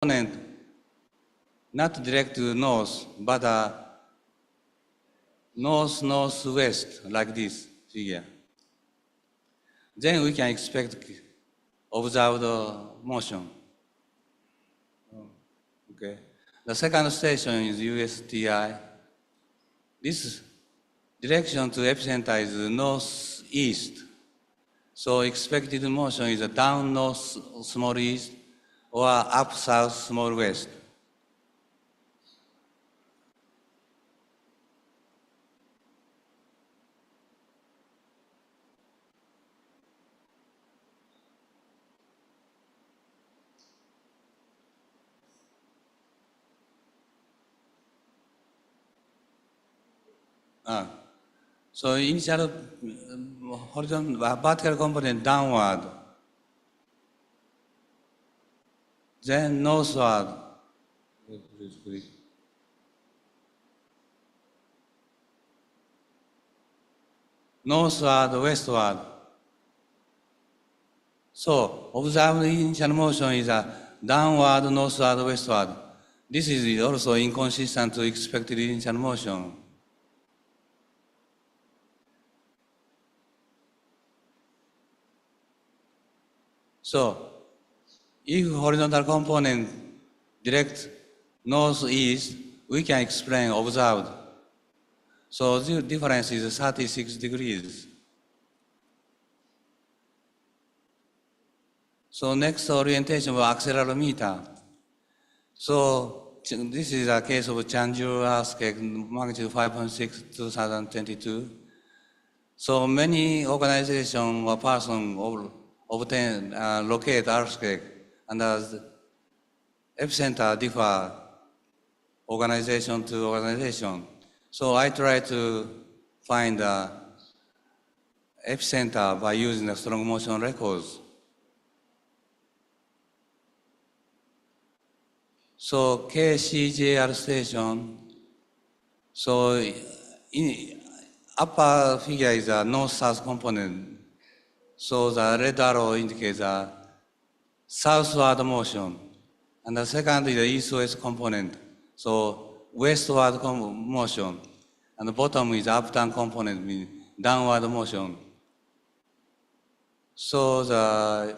component not direct to north, but north-northwest, like this figure. Then we can expect observed motion. Okay. The second station is USTI. This direction to epicenter is northeast. So expected motion is a down north small east or up south small west. So initial horizontal vertical component downward, then northward. Northward, westward. So observed initial motion is a downward, northward, westward. This is also inconsistent to expected initial motion. So, if horizontal component direct northeast, we can explain observed. So the difference is 36 degrees. So next orientation for accelerometer. So this is a case of Chanju earthquake, magnitude 5.6, 2022. So many organizations or persons obtain locate earthquake, and the epicenter differ organization to organization. So I try to find the epicenter by using the strong motion records. So KCJR station. So in upper figure is a north-south component. So the red arrow indicates a southward motion. And the second is the east-west component. So westward motion. And the bottom is up-down component, meaning downward motion. So the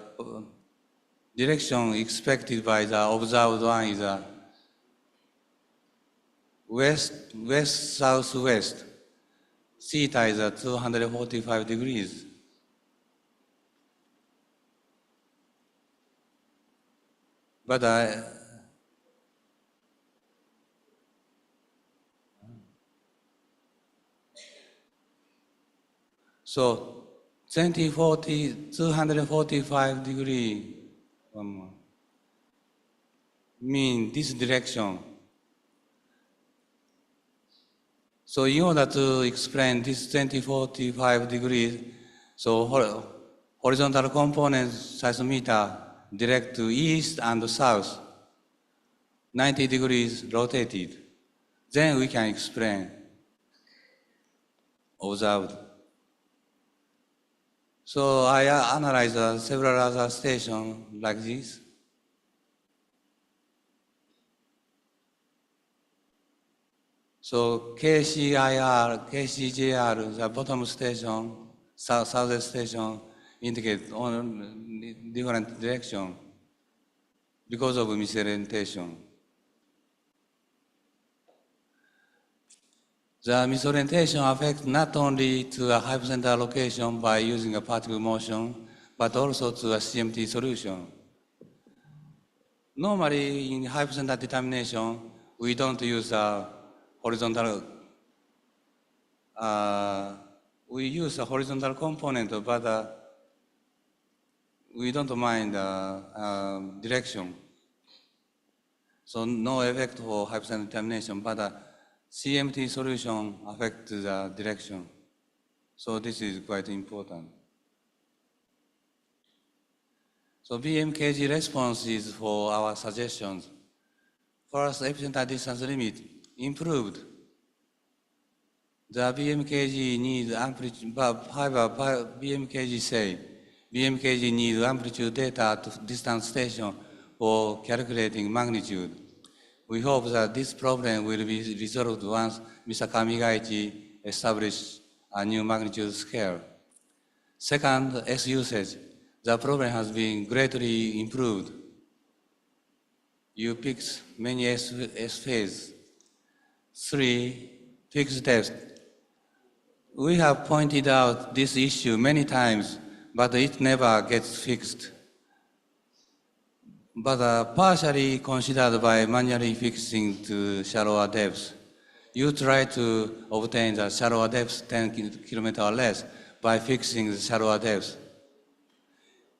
direction expected by the observed one is a west-southwest. Theta is at 245 degrees. But so 245 degree mean this direction. So in order to explain this 245 degrees, so horizontal component seismometer direct to east and south, 90 degrees rotated. Then we can explain observed. So I analyzed several other stations like this. So KCJR, the bottom station, southwest station, indicate on different direction because of misorientation. The misorientation affects not only to a hypocenter location by using a particle motion, but also to a CMT solution. Normally, in hypocenter determination, we don't use a horizontal. We use a horizontal component, but we don't mind direction. So no effect for hypocenter determination, but CMT solution affects the direction. So this is quite important. So BMKG response is for our suggestions. First, epicenter distance limit improved. The BMKG needs amplitude, BMKG say, BMKG needs amplitude data to distance station for calculating magnitude. We hope that this problem will be resolved once Mr. Kamigaichi establishes a new magnitude scale. Second, S usage. The problem has been greatly improved. You picked many S phases. 3, fixed depth. We have pointed out this issue many times, but it never gets fixed. But partially considered by manually fixing to shallower depths. You try to obtain the shallower depth 10 kilometers or less by fixing the shallower depth.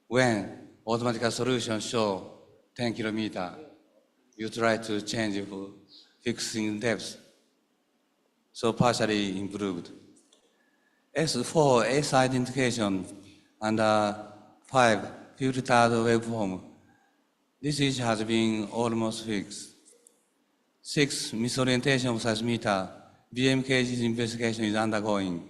When automatic solution show 10 kilometers, you try to change for fixing depth. So partially improved. S4, S identification, and 5, filtered waveform. This issue has been almost fixed. 6, misorientation of seismometer. BMKG's investigation is undergoing.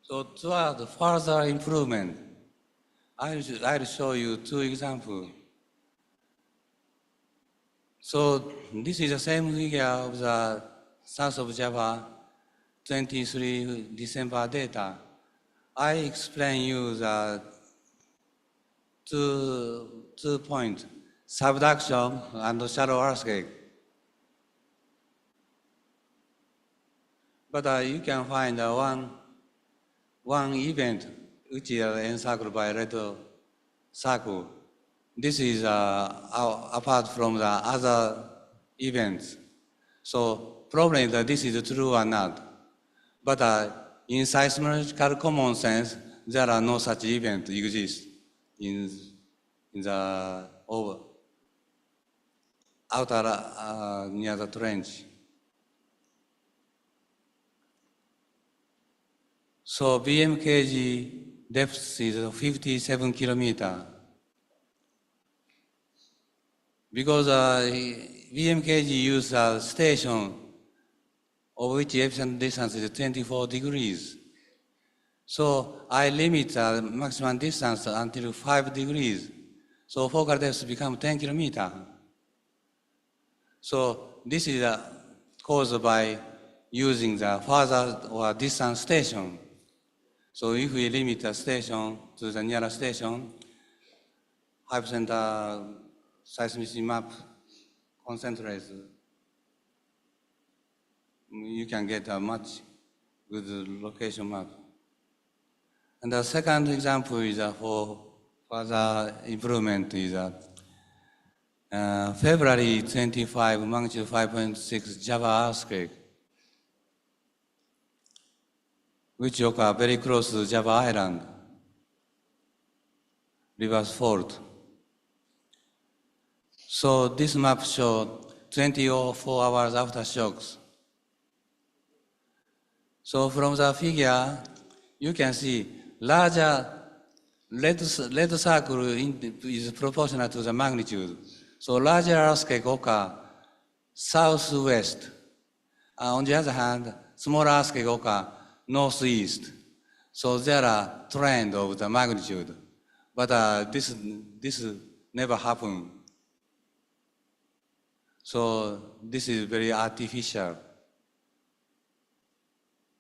So toward further improvement, I'll show you 2 examples. So this is the same figure of the south of Java, 23 December data. I explain you the two points, subduction and shallow earthquake. But you can find one event which is encircled by red circle. This is apart from the other events. So problem is that this is true or not. But in seismological common sense, there are no such events exist in the outer near the trench. So BMKG depth is 57 kilometers. Because BMKG uses a station of which epicenter distance is 24 degrees. So I limit the maximum distance until 5 degrees. So focal depth becomes 10 kilometers. So this is caused by using the further or distant station. So if we limit the station to the nearest station, hypercenter seismicity map concentrates, you can get a much good location map. And the second example is for further improvement is February 25, magnitude 5.6 Java earthquake, which occurred very close to Java Island, reverse fault. So this map shows 24 hours after shocks. So from the figure, you can see larger red circle is proportional to the magnitude. So larger earthquake occur southwest. On the other hand, smaller earthquake occur northeast. So there are trend of the magnitude. But this never happened. So this is very artificial.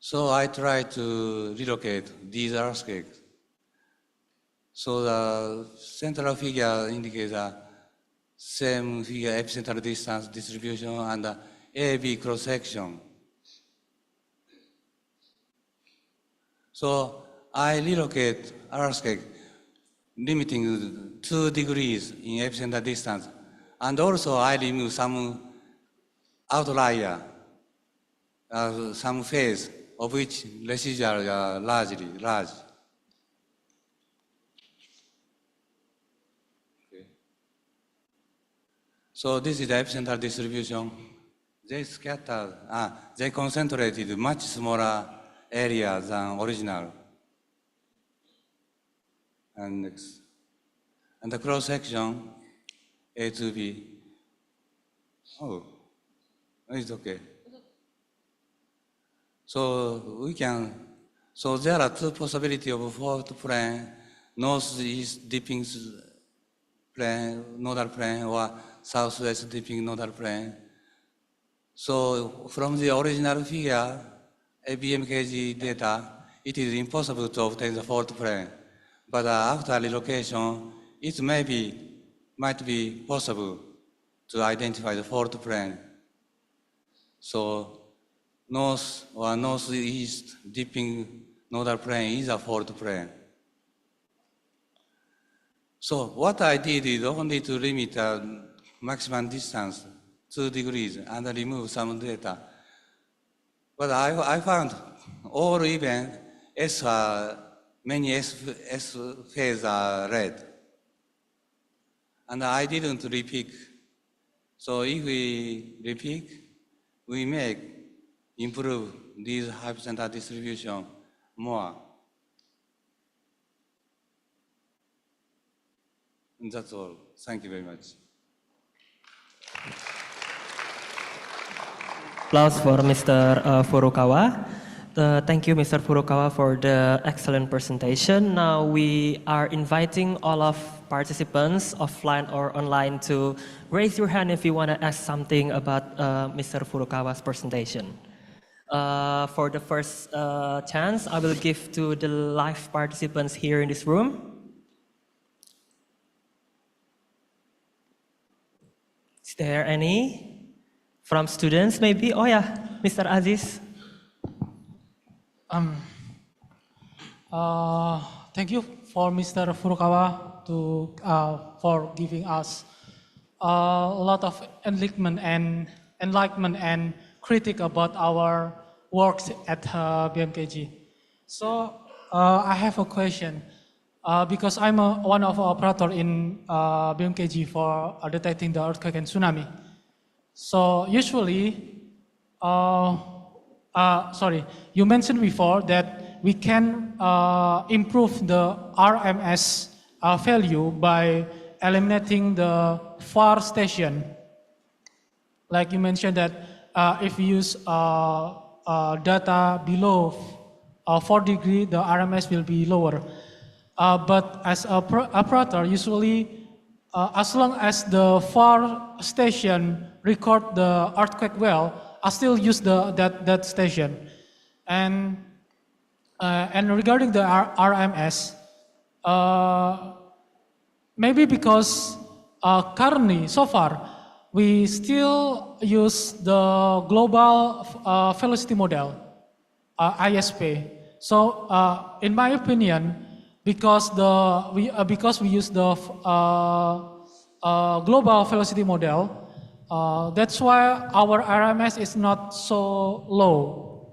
So I try to relocate these earthquakes. So the central figure indicates the same figure, epicenter distance distribution and the AB cross-section. So I relocate earthquake, limiting 2 degrees in epicenter distance. And also I remove some outlier, some phase of which residual are large. Okay. So this is the epicenter distribution. They concentrated much smaller area than original. And next. And the cross section, A to B. Oh, it's okay. So we can, so there are two possibilities of fault plane, northeast dipping plane, nodal plane, or southwest dipping nodal plane. So from the original figure, ABMKG data, it is impossible to obtain the fault plane. But after relocation, it might be possible to identify the fault plane. So north or northeast dipping nodal plane is a fault plane. So what I did is only to limit the maximum distance 2 degrees and remove some data. But I found all events, many S phase are red. And I didn't repeat. So if we repeat, we may improve this hypercenter distribution more. And that's all. Thank you very much. Applause for Mr. Furukawa. Thank you, Mr. Furukawa, for the excellent presentation. Now we are inviting all of participants, offline or online, to raise your hand if you want to ask something about Mr. Furukawa's presentation. For the first chance, I will give to the live participants here in this room. Is there any? From students, maybe? Oh yeah, Mr. Aziz. Thank you for Mr. Furukawa for giving us a lot of enlightenment and critique about our works at BMKG. So I have a question. Because I'm one of operator in BMKG for detecting the earthquake and tsunami. So usually, you mentioned before that we can improve the RMS value by eliminating the far station. Like you mentioned that if we use data below 4 degrees, the RMS will be lower. But as a operator, usually, as long as the far station record the earthquake well, I still use that station. And regarding the RMS, maybe because currently, so far, we still use the global velocity model, ISP. So, in my opinion, because we use the global velocity model, that's why our RMS is not so low.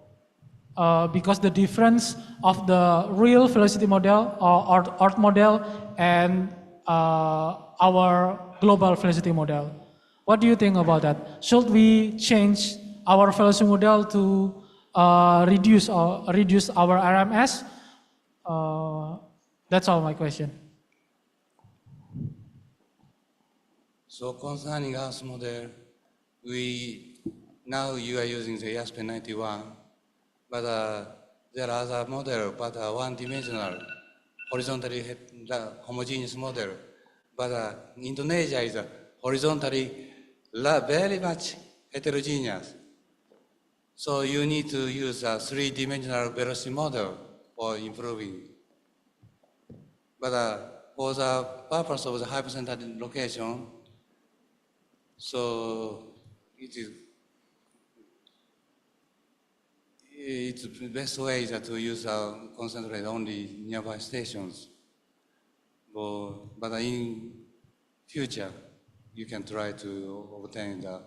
Because the difference of the real velocity model or Earth model and our global velocity model. What do you think about that? Should we change our velocity model to reduce our RMS? That's all my question. So concerning Earth model, now you are using the ESP91, but there are other model, but one-dimensional, horizontally homogeneous model. But Indonesia is horizontally very much heterogeneous. So you need to use a three-dimensional velocity model for improving. But for the purpose of the hypercentered location, so it's the best way is to use concentrate only nearby stations. But in future, you can try to obtain the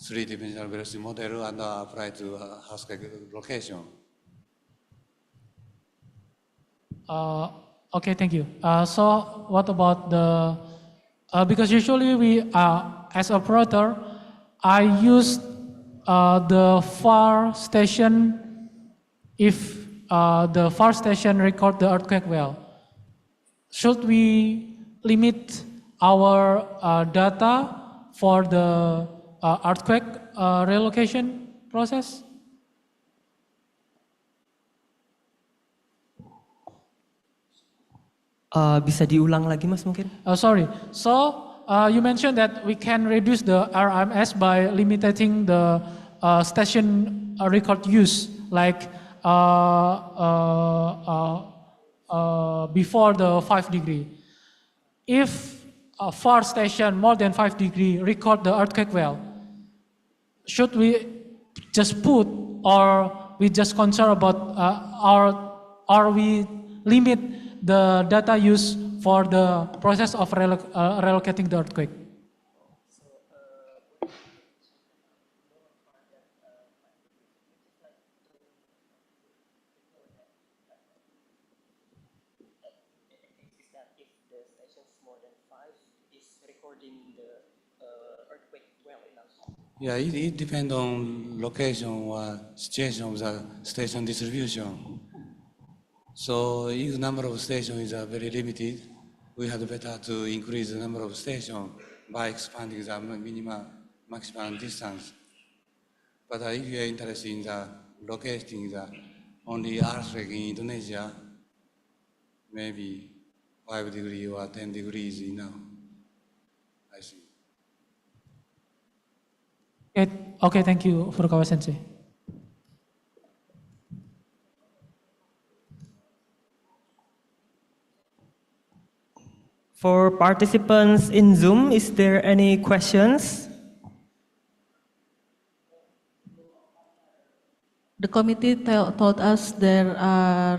three-dimensional velocity model and apply to earthquake location. Okay, thank you. So what about the, because usually we, as operator, I use the far station if the far station record the earthquake well. Should we limit our data for the earthquake relocation process? Bisa diulang lagi Mas mungkin? Sorry. So you mentioned that we can reduce the RMS by limiting the station record use, like before the 5 degree. If a far station more than 5 degree record the earthquake well, should we just put, or we just concern about or we limit the data use for the process of relocating the earthquake? Yeah, it depends on location or situation of the station distribution. So if the number of stations is very limited, we had better to increase the number of stations by expanding the maximum distance. But if you are interested in the locating the only earthquake in Indonesia, maybe 5 degrees or 10 degrees is enough, I think. Okay, thank you, Furukawa Sensei. For participants in Zoom, is there any questions? The committee told us there are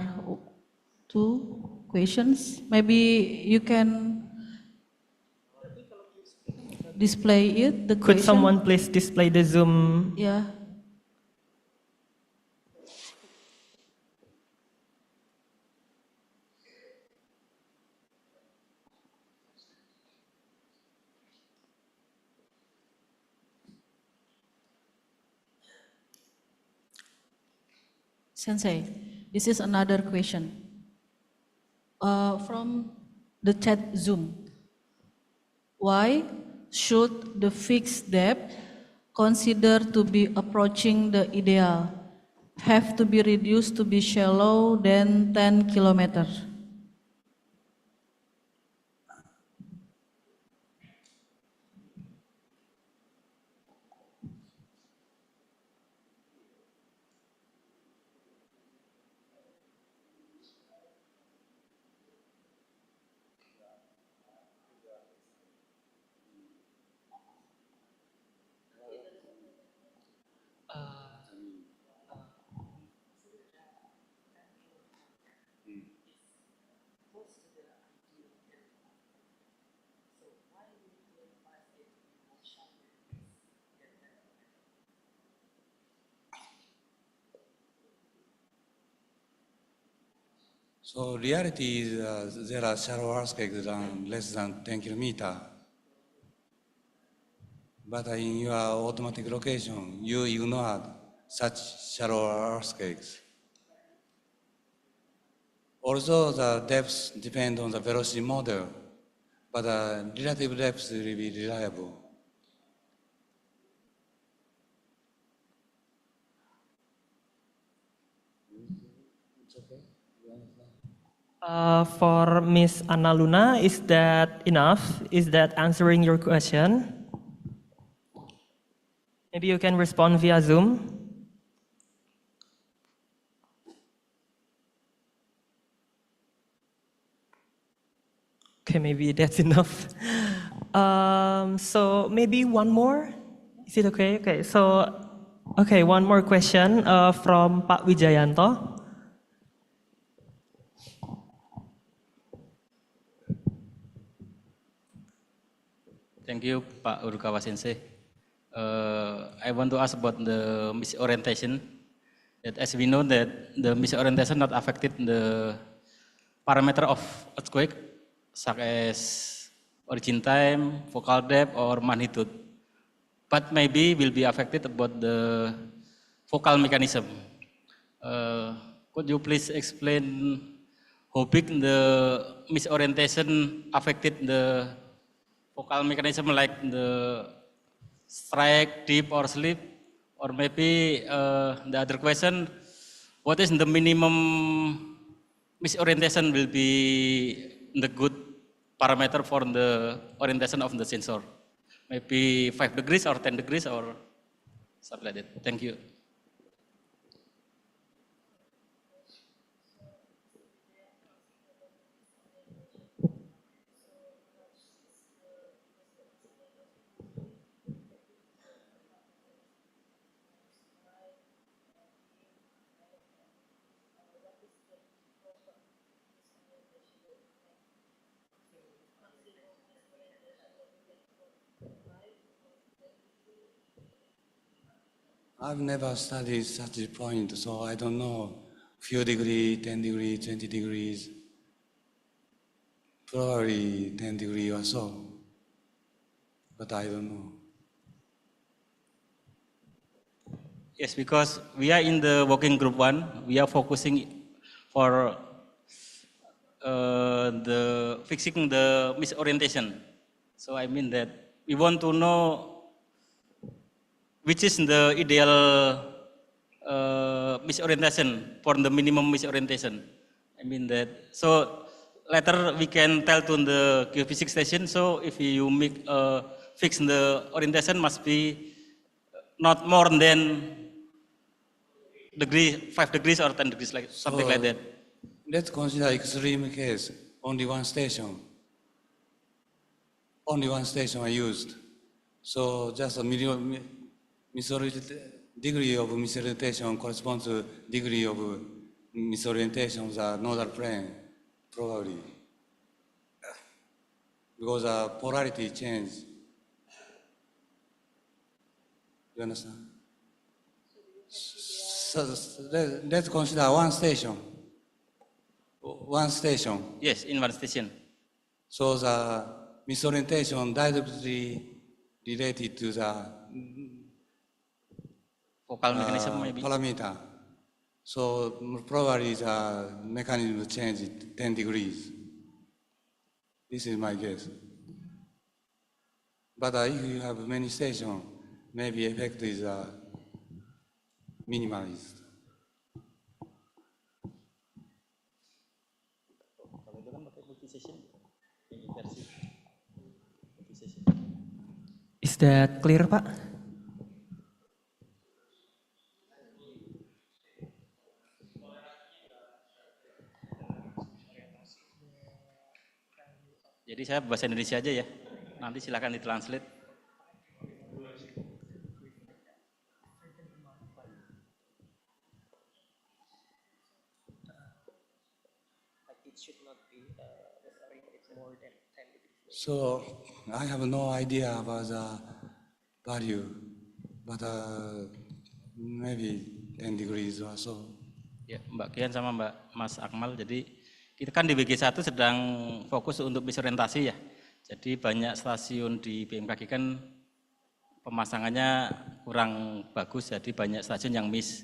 2 questions. Maybe you can display it, the Could question. someone please display the Zoom? Yeah. Sensei, this is another question. From the chat Zoom. Why should the fixed depth considered to be approaching the ideal have to be reduced to be shallow than 10 kilometers? So reality is there are shallow earthquakes less than 10 kilometers. But in your automatic location, you ignored such shallow earthquakes. Although the depths depend on the velocity model, but the relative depth will be reliable. For Miss Anna Luna, is that enough? Is that answering your question? Maybe you can respond via Zoom. Okay, maybe that's enough. So maybe one more? Is it okay? Okay, so, okay, one more question from Pak Wijayanto. Thank you, Pak Urukawa Sensei. I want to ask about the misorientation. That as we know that the misorientation not affected the parameter of earthquake, such as origin time, focal depth, or magnitude. But maybe will be affected about the focal mechanism. Could you please explain how big the misorientation affected the focal mechanism, like the strike, dip, or slip? Or maybe the other question, what is the minimum misorientation will be the good parameter for the orientation of the sensor. Maybe 5 degrees or 10 degrees or something like that. Thank you. I've never studied such a point, so I don't know. Few degree, 10 degrees, 20 degrees, probably 10 degrees or so, but I don't know. Yes, because we are in the working group 1, we are focusing for the fixing the misorientation. So I mean that we want to know which is the ideal misorientation for the minimum misorientation. I mean that, so later we can tell to the geophysics station, so if you make fix the orientation must be not more than 5 degrees or 10 degrees, like something like that. Let's consider extreme case, only one station. Only one station I used. So just a degree of misorientation corresponds to degree of misorientation of the nodal plane, probably. Because the polarity change. You understand? So let's consider one station. One station. Yes, in one station. So the misorientation directly related to the Focal mechanism maybe. parameter. So probably the mechanism change 10 degrees. This is my guess. But if you have many stations, maybe effect is minimalized. Is that clear, Pak? Jadi saya bahasa Indonesia aja ya. Nanti silakan ditranslate. So I have no idea about the value, but maybe 10 degrees or so. Ya, Mbak Kian sama Mas Akmal, jadi kita kan di WG1 sedang fokus untuk misorientasi ya. Jadi banyak stasiun di BMKG kan pemasangannya kurang bagus, jadi banyak stasiun yang miss.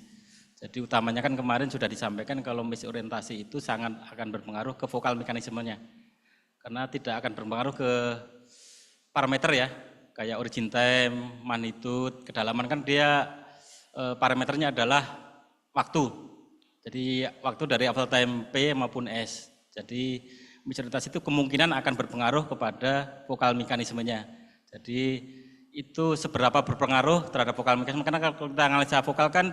Jadi utamanya kan kemarin sudah disampaikan kalau misorientasi itu sangat akan berpengaruh ke vokal mekanismenya. Karena tidak akan berpengaruh ke parameter ya, kayak origin time, magnitude, kedalaman kan dia parameternya adalah waktu. Jadi waktu dari available time P maupun S. Jadi misorientasi itu kemungkinan akan berpengaruh kepada vokal mekanismenya. Jadi itu seberapa berpengaruh terhadap vokal mekanisme, karena kalau kita analisa vokal kan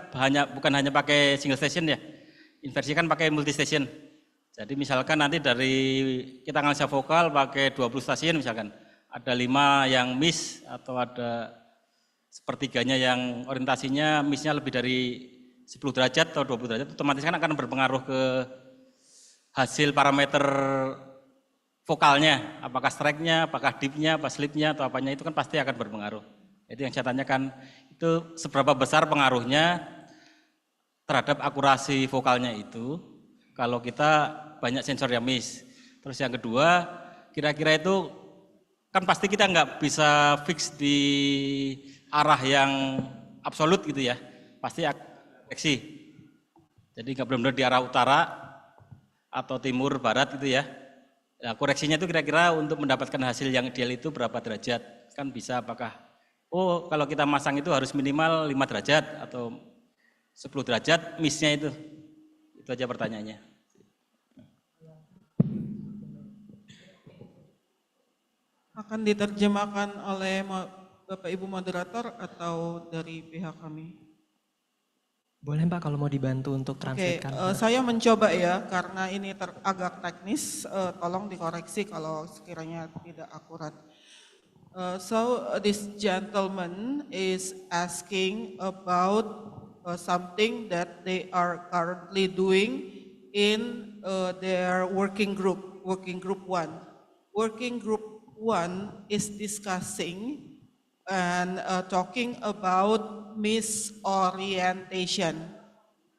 bukan hanya pakai single station ya, inversi kan pakai multi station. Jadi misalkan nanti dari kita analisa vokal pakai 20 stasiun misalkan, ada 5 yang miss atau ada sepertiganya yang orientasinya missnya lebih dari 10 derajat atau 20 derajat, otomatis kan akan berpengaruh ke hasil parameter vokalnya, apakah strike-nya, apakah dip-nya, apa slip-nya, atau apanya, itu kan pasti akan berpengaruh. Jadi yang saya tanyakan, itu seberapa besar pengaruhnya terhadap akurasi vokalnya itu, kalau kita banyak sensor yang miss. Terus yang kedua, kira-kira itu, kan pasti kita nggak bisa fix di arah yang absolut gitu ya, pasti koreksi. Jadi nggak benar-benar di arah utara, atau timur, barat gitu ya. Nah, koreksinya itu kira-kira untuk mendapatkan hasil yang ideal itu berapa derajat? Kan bisa apakah, oh kalau kita masang itu harus minimal 5 derajat atau 10 derajat missnya itu. Itu aja pertanyaannya. Akan diterjemahkan oleh Bapak Ibu moderator atau dari pihak kami? Boleh Pak kalau mau dibantu untuk Oke, translatekan. saya mencoba ya, karena ini agak teknis, tolong dikoreksi kalau sekiranya tidak akurat. So this gentleman is asking about something that they are currently doing in their working group 1. Working group 1 is discussing and talking about misorientation.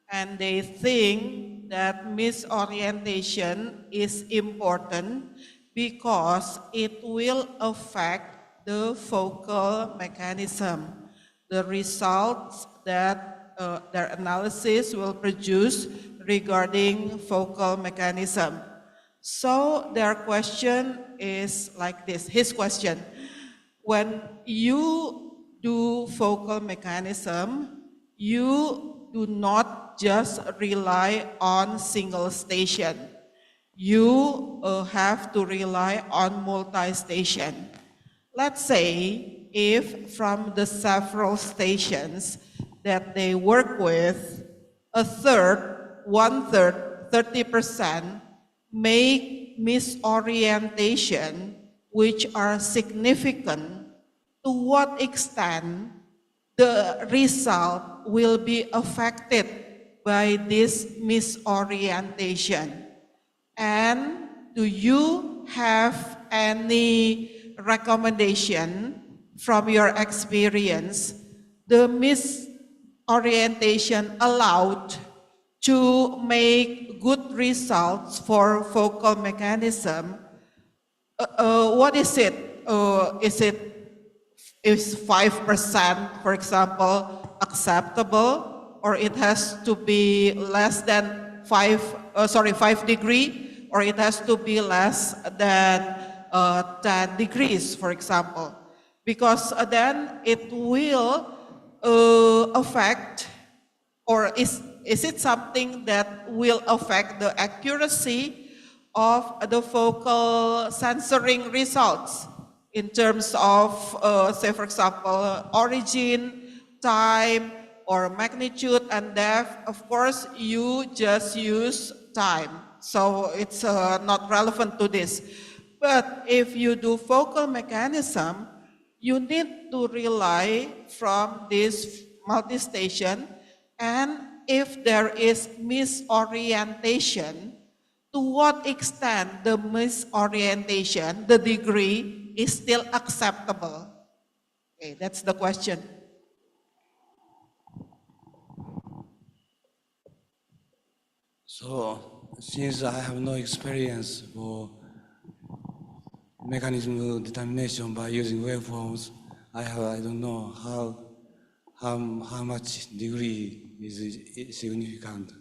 And they think that misorientation is important because it will affect the focal mechanism. The results that their analysis will produce regarding focal mechanism. So their question is like this, his question: when you do focal mechanism, you do not just rely on single station. You have to rely on multi-station. Let's say if from the several stations that they work with, a third, 1/3, 30% make misorientation which are significant, to what extent the result will be affected by this misorientation? And do you have any recommendation from your experience, the misorientation allowed to make good results for focal mechanism? What is it? Is 5%, for example, acceptable, or it has to be less than 5 degrees, or it has to be less than 10 degrees, for example, because then it will affect, or is it something that will affect the accuracy of the focal sensoring results in terms of, say for example, origin, time, or magnitude and depth? Of course, you just use time, so it's not relevant to this. But if you do focal mechanism, you need to rely from this multi-station, and if there is misorientation, to what extent the misorientation, the degree, is still acceptable? Okay, that's the question. So, since I have no experience for mechanism determination by using waveforms, I don't know how much degree is significant.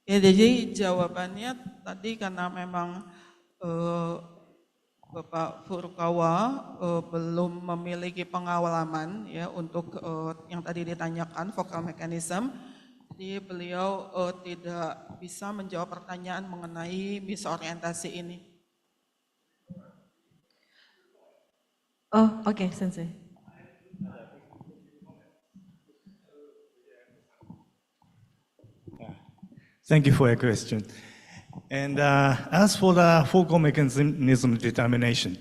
Ya, jadi jawabannya tadi karena memang Bapak Furukawa belum memiliki pengalaman ya untuk yang tadi ditanyakan focal mechanism, jadi beliau tidak bisa menjawab pertanyaan mengenai misorientasi ini. Oh, okay, Sensei. Thank you for your question. And as for the focal mechanism determination,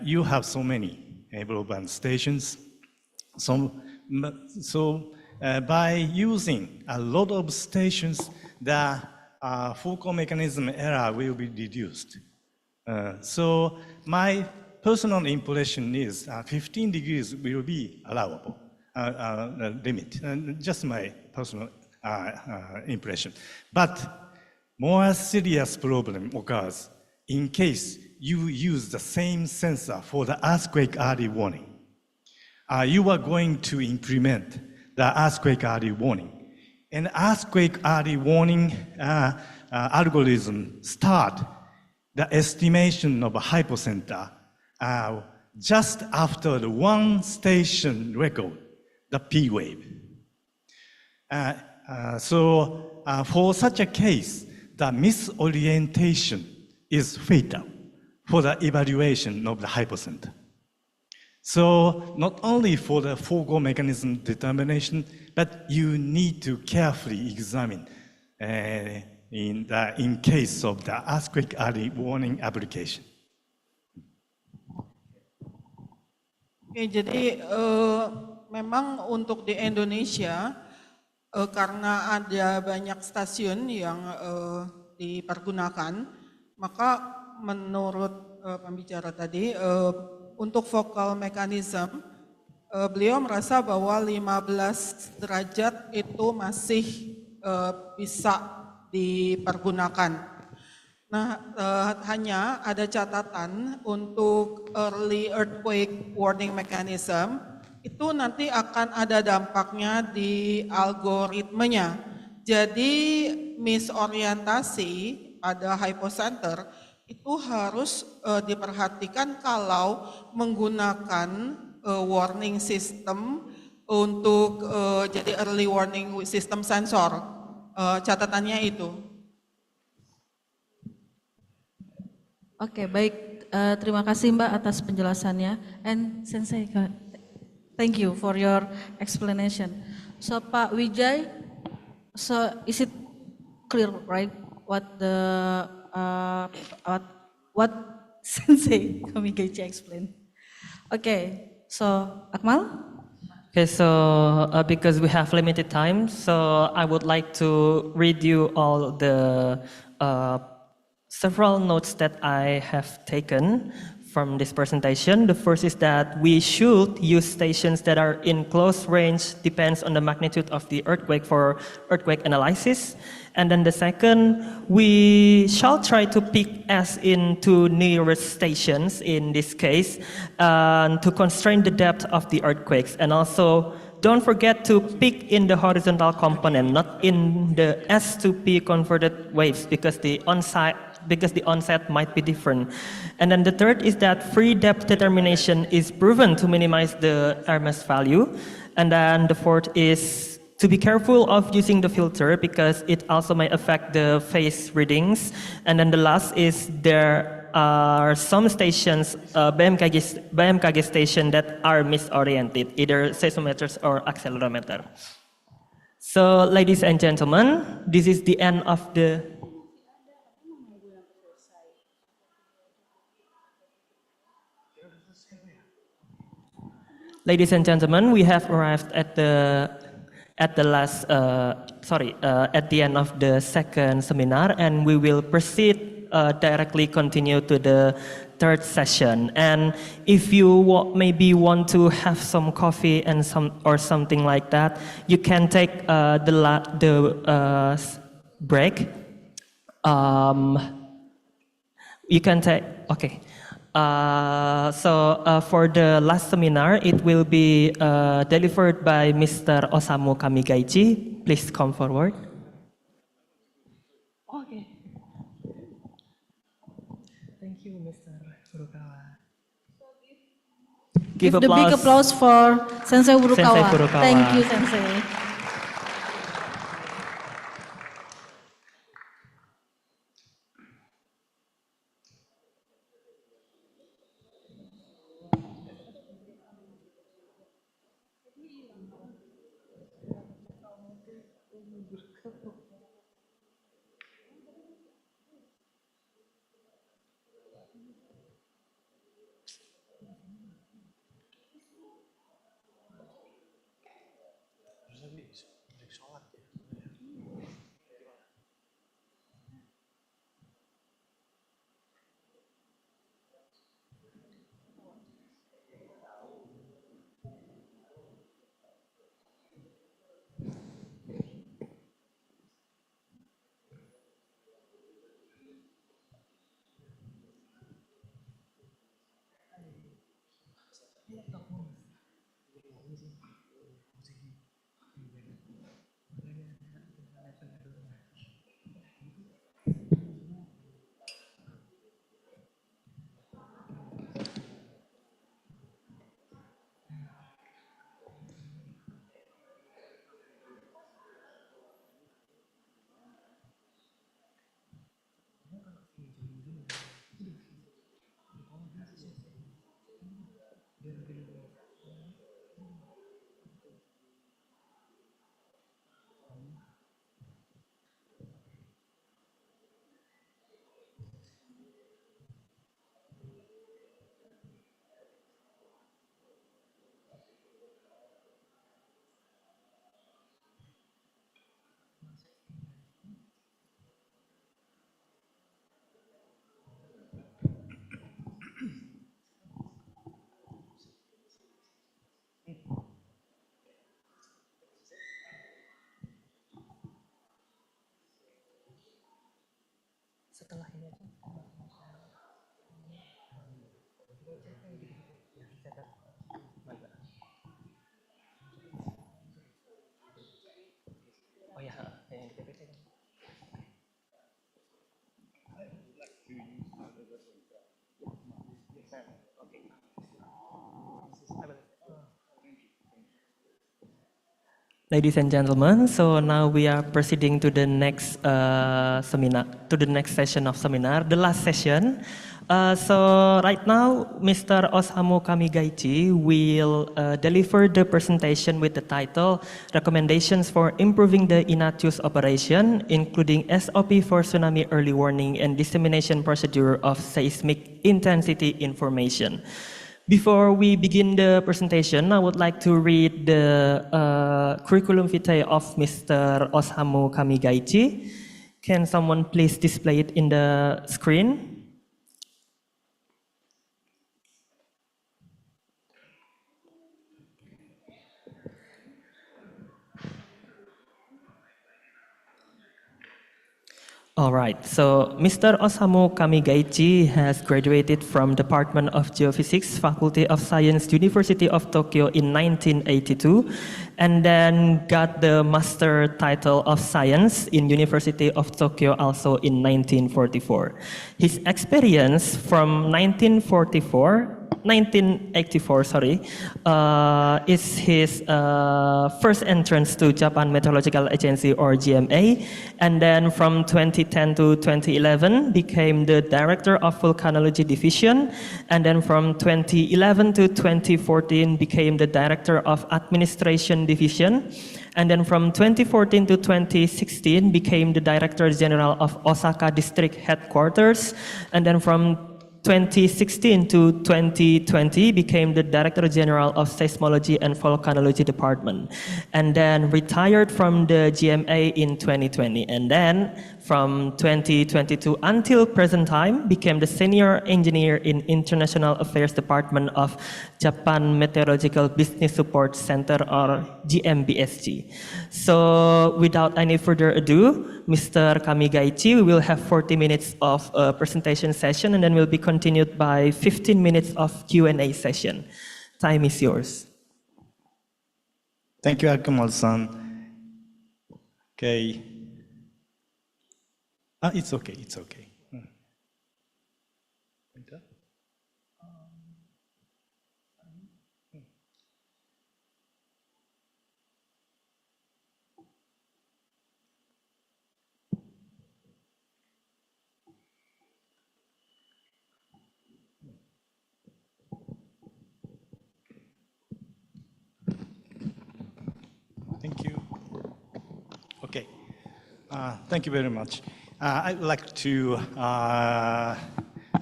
you have so many broadband stations. So by using a lot of stations, the focal mechanism error will be reduced. So my personal impression is 15 degrees will be allowable limit, just my personal impression. But more serious problem occurs in case you use the same sensor for the earthquake early warning. You are going to implement the earthquake early warning. And earthquake early warning algorithm start the estimation of a hypocenter just after the one station record, the P wave. So for such a case, the misorientation is fatal for the evaluation of the hypocenter. So not only for the focal mechanism determination, but you need to carefully examine in case of the earthquake early warning application. Oke, jadi memang untuk di Indonesia karena ada banyak stasiun yang dipergunakan, maka menurut pembicara tadi untuk focal mechanism beliau merasa bahwa 15 derajat itu masih bisa dipergunakan. Nah, hanya ada catatan untuk early earthquake warning mechanism, itu nanti akan ada dampaknya di algoritmenya. Jadi misorientasi pada hypocenter itu harus diperhatikan kalau menggunakan warning system untuk jadi early warning system sensor. Catatannya itu. Oke, baik. Terima kasih Mbak atas penjelasannya. And Sensei, thank you for your explanation. So Pak Wijay, so is it clear, right? What Sensei Kamigachi explained? Okay, so Akmal? Okay, so because we have limited time, so I would like to read you all the several notes that I have taken from this presentation. The first is that we should use stations that are in close range, depends on the magnitude of the earthquake for earthquake analysis. And then the second, we shall try to pick as into nearest stations in this case to constrain the depth of the earthquakes. And also, don't forget to pick in the horizontal component, not in the S to P converted waves, because the onset might be different. And then the third is that free depth determination is proven to minimize the RMS value. And then the fourth is to be careful of using the filter because it also may affect the phase readings. And then the last is there are some stations, BMKG stations that are misoriented, either seismometers or accelerometer. So ladies and gentlemen, this is the end of the Ladies and gentlemen, we have arrived at the end of the second seminar, and we will proceed directly continue to the third session. And if you maybe want to have some coffee and something like that, you can take the break. You can take okay. For the last seminar, it will be delivered by Mr. Osamu Kamigaichi. Please come forward. Okay. Thank you, Mr. Furukawa. Give the big applause for Sensei Furukawa. Sensei Furukawa. Thank you, Sensei. Oh ya, yang di PPT. Ladies and gentlemen, so now we are proceeding to the next seminar, to the next session of seminar, the last session. So right now, Mr. Osamu Kamigaichi will deliver the presentation with the title "Recommendations for Improving the Inatius Operation, including SOP for Tsunami Early Warning and Dissemination Procedure of Seismic Intensity Information." Before we begin the presentation, I would like to read the curriculum vitae of Mr. Osamu Kamigaichi. Can someone please display it in the screen? All right, so Mr. Osamu Kamigaichi has graduated from Department of Geophysics, Faculty of Science, University of Tokyo in 1982, and then got the Master title of Science in University of Tokyo also in 1944. His experience from 1984, is his first entrance to Japan Meteorological Agency or GMA, and then from 2010 to 2011 became the director of Volcanology Division, and then from 2011 to 2014 became the director of Administration Division, and then from 2014 to 2016 became the Director General of Osaka District Headquarters, and then from 2016 to 2020 became the Director General of Seismology and Volcanology Department, and then retired from the GMA in 2020, and then from 2022 until present time became the Senior Engineer in International Affairs Department of Japan Meteorological Business Support Center or GMBSG. So without any further ado, Mr. Kamigaichi will have 40 minutes of a presentation session, and then will be continued by 15 minutes of Q&A session. Time is yours. Thank you, Akamal-san. Okay. It's okay, it's okay. Thank you. Okay. Thank you very much. I'd like to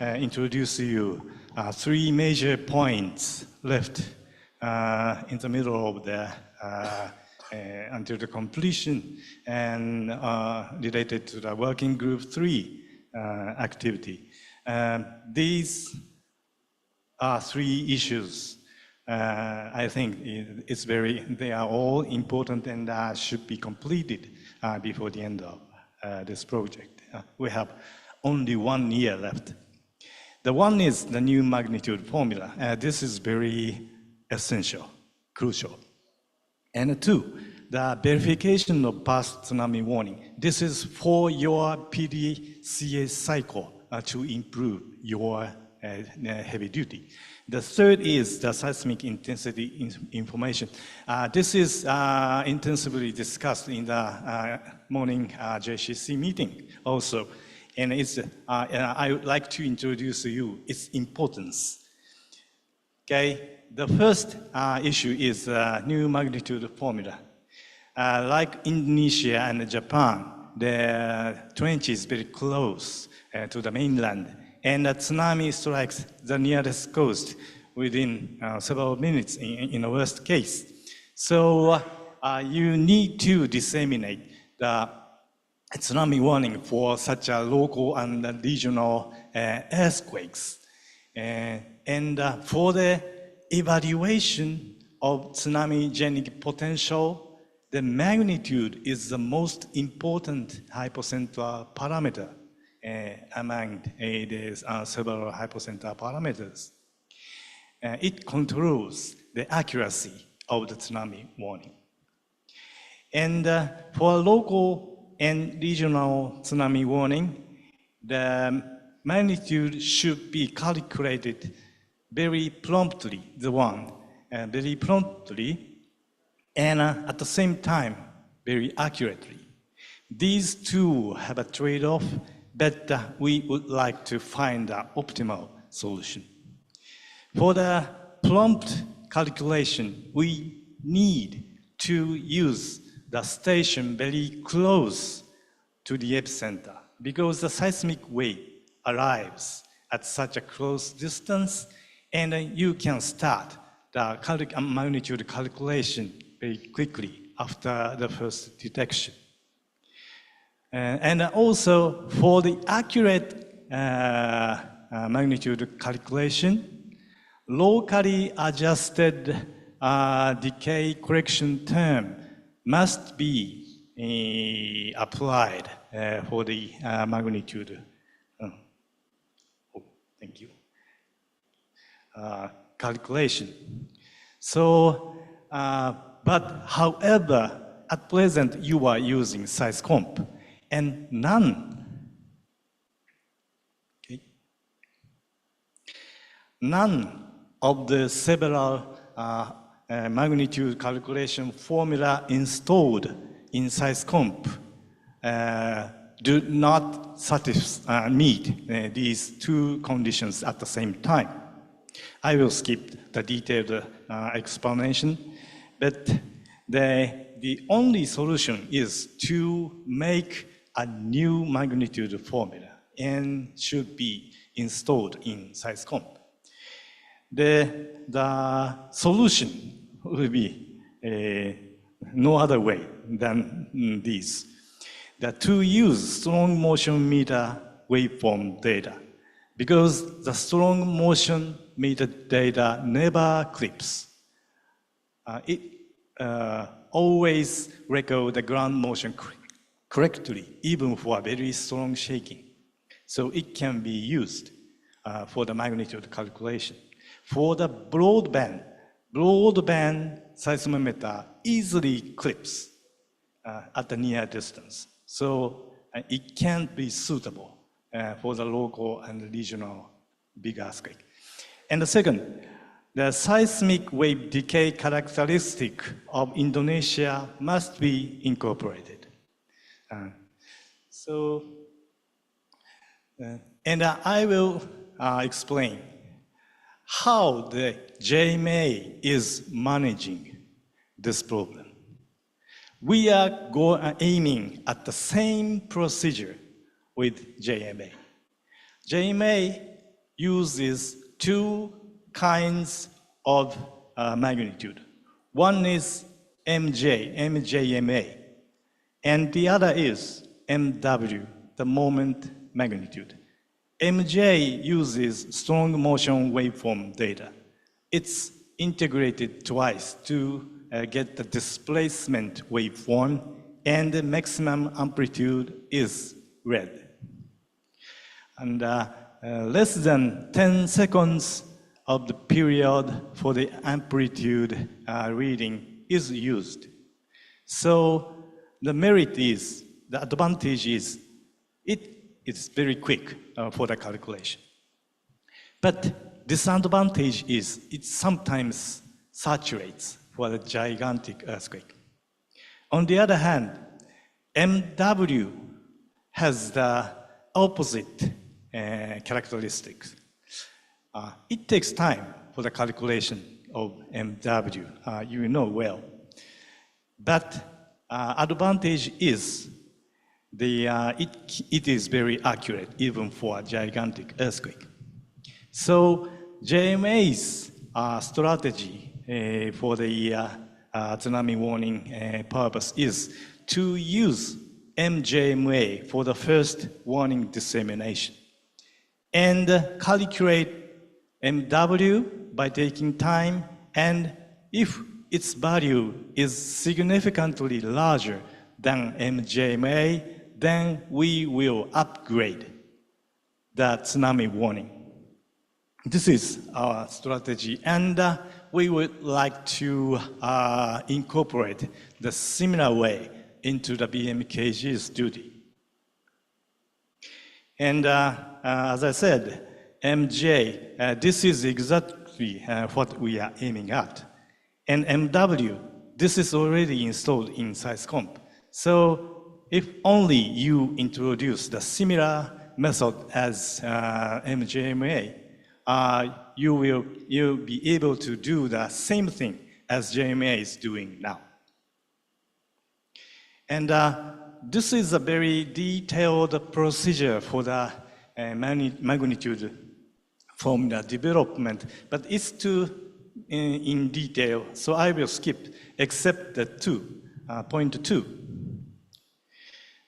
introduce you three major points left in the middle of the until the completion and related to the working group 3 activity. These are three issues. I think they are all important and should be completed before the end of this project. We have only 1 year left. The one is the new magnitude formula. This is very essential, crucial. And 2, the verification of past tsunami warning. This is for your PDCA cycle to improve your heavy duty. The third is the seismic intensity information. This is intensively discussed in the morning JCC meeting also. And I would like to introduce to you its importance. Okay, the first issue is new magnitude formula. Like Indonesia and Japan, the trench is very close to the mainland, and the tsunami strikes the nearest coast within several minutes in the worst case. So you need to disseminate the tsunami warning for such a local and regional earthquakes. And for the evaluation of tsunami-genic potential, the magnitude is the most important hypocentral parameter among these several hypocenter parameters. It controls the accuracy of the tsunami warning. And for local and regional tsunami warning, the magnitude should be calculated very promptly, very promptly, and at the same time, very accurately. These two have a trade-off, but we would like to find an optimal solution. For the prompt calculation, we need to use the station very close to the epicenter because the seismic wave arrives at such a close distance, and you can start the magnitude calculation very quickly after the first detection. And also for the accurate magnitude calculation, locally adjusted decay correction term must be applied for the magnitude. Thank you. Calculation. So, but however, at present you are using SeisComp, and none of the several magnitude calculation formula installed in SeisComp do not meet these two conditions at the same time. I will skip the detailed explanation, but the only solution is to make a new magnitude formula and should be installed in SeisComp. The solution will be no other way than this. To use strong motion meter waveform data, because the strong motion meter data never clips. It always records the ground motion correctly, even for very strong shaking. So it can be used for the magnitude calculation. For the broadband seismometer easily clips at the near distance. So it can't be suitable for the local and regional big earthquake. And the second, the seismic wave decay characteristic of Indonesia must be incorporated. And I will explain how the JMA is managing this problem. We are aiming at the same procedure with JMA. JMA uses two kinds of magnitude. One is MJMA, and the other is MW, the moment magnitude. MJ uses strong motion waveform data. It's integrated twice to get the displacement waveform, and the maximum amplitude is red. And less than 10 seconds of the period for the amplitude reading is used. So the advantage is, it's very quick for the calculation. But disadvantage is it sometimes saturates for the gigantic earthquake. On the other hand, MW has the opposite characteristics. It takes time for the calculation of MW, you know well. But advantage is it is very accurate even for a gigantic earthquake. So JMA's strategy for the tsunami warning purpose is to use MJMA for the first warning dissemination and calculate MW by taking time, and if its value is significantly larger than MJMA, then we will upgrade the tsunami warning. This is our strategy, and we would like to incorporate the similar way into the BMKG's duty. And as I said, MJ, this is exactly what we are aiming at. And MW, this is already installed in SeisComp. So if only you introduce the similar method as MJMA, you'll be able to do the same thing as JMA is doing now. And this is a very detailed procedure for the magnitude formula development, but it's too in detail, so I will skip except the point 2.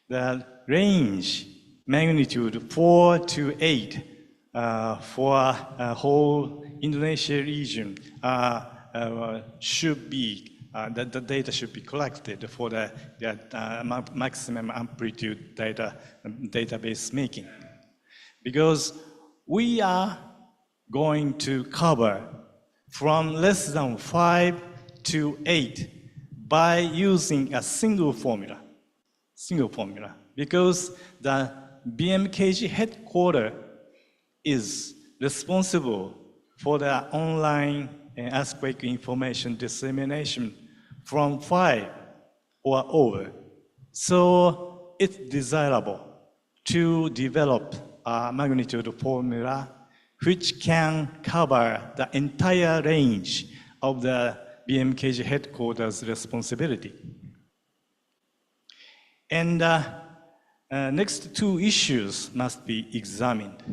The range magnitude 4 to 8 for a whole Indonesia region should be, the data should be collected for the maximum amplitude database making. Because we are going to cover from less than 5 to 8 by using a single formula, because the BMKG headquarters is responsible for the online earthquake information dissemination from 5 or over. So it's desirable to develop a magnitude formula which can cover the entire range of the BMKG headquarters responsibility. And next 2 issues must be examined.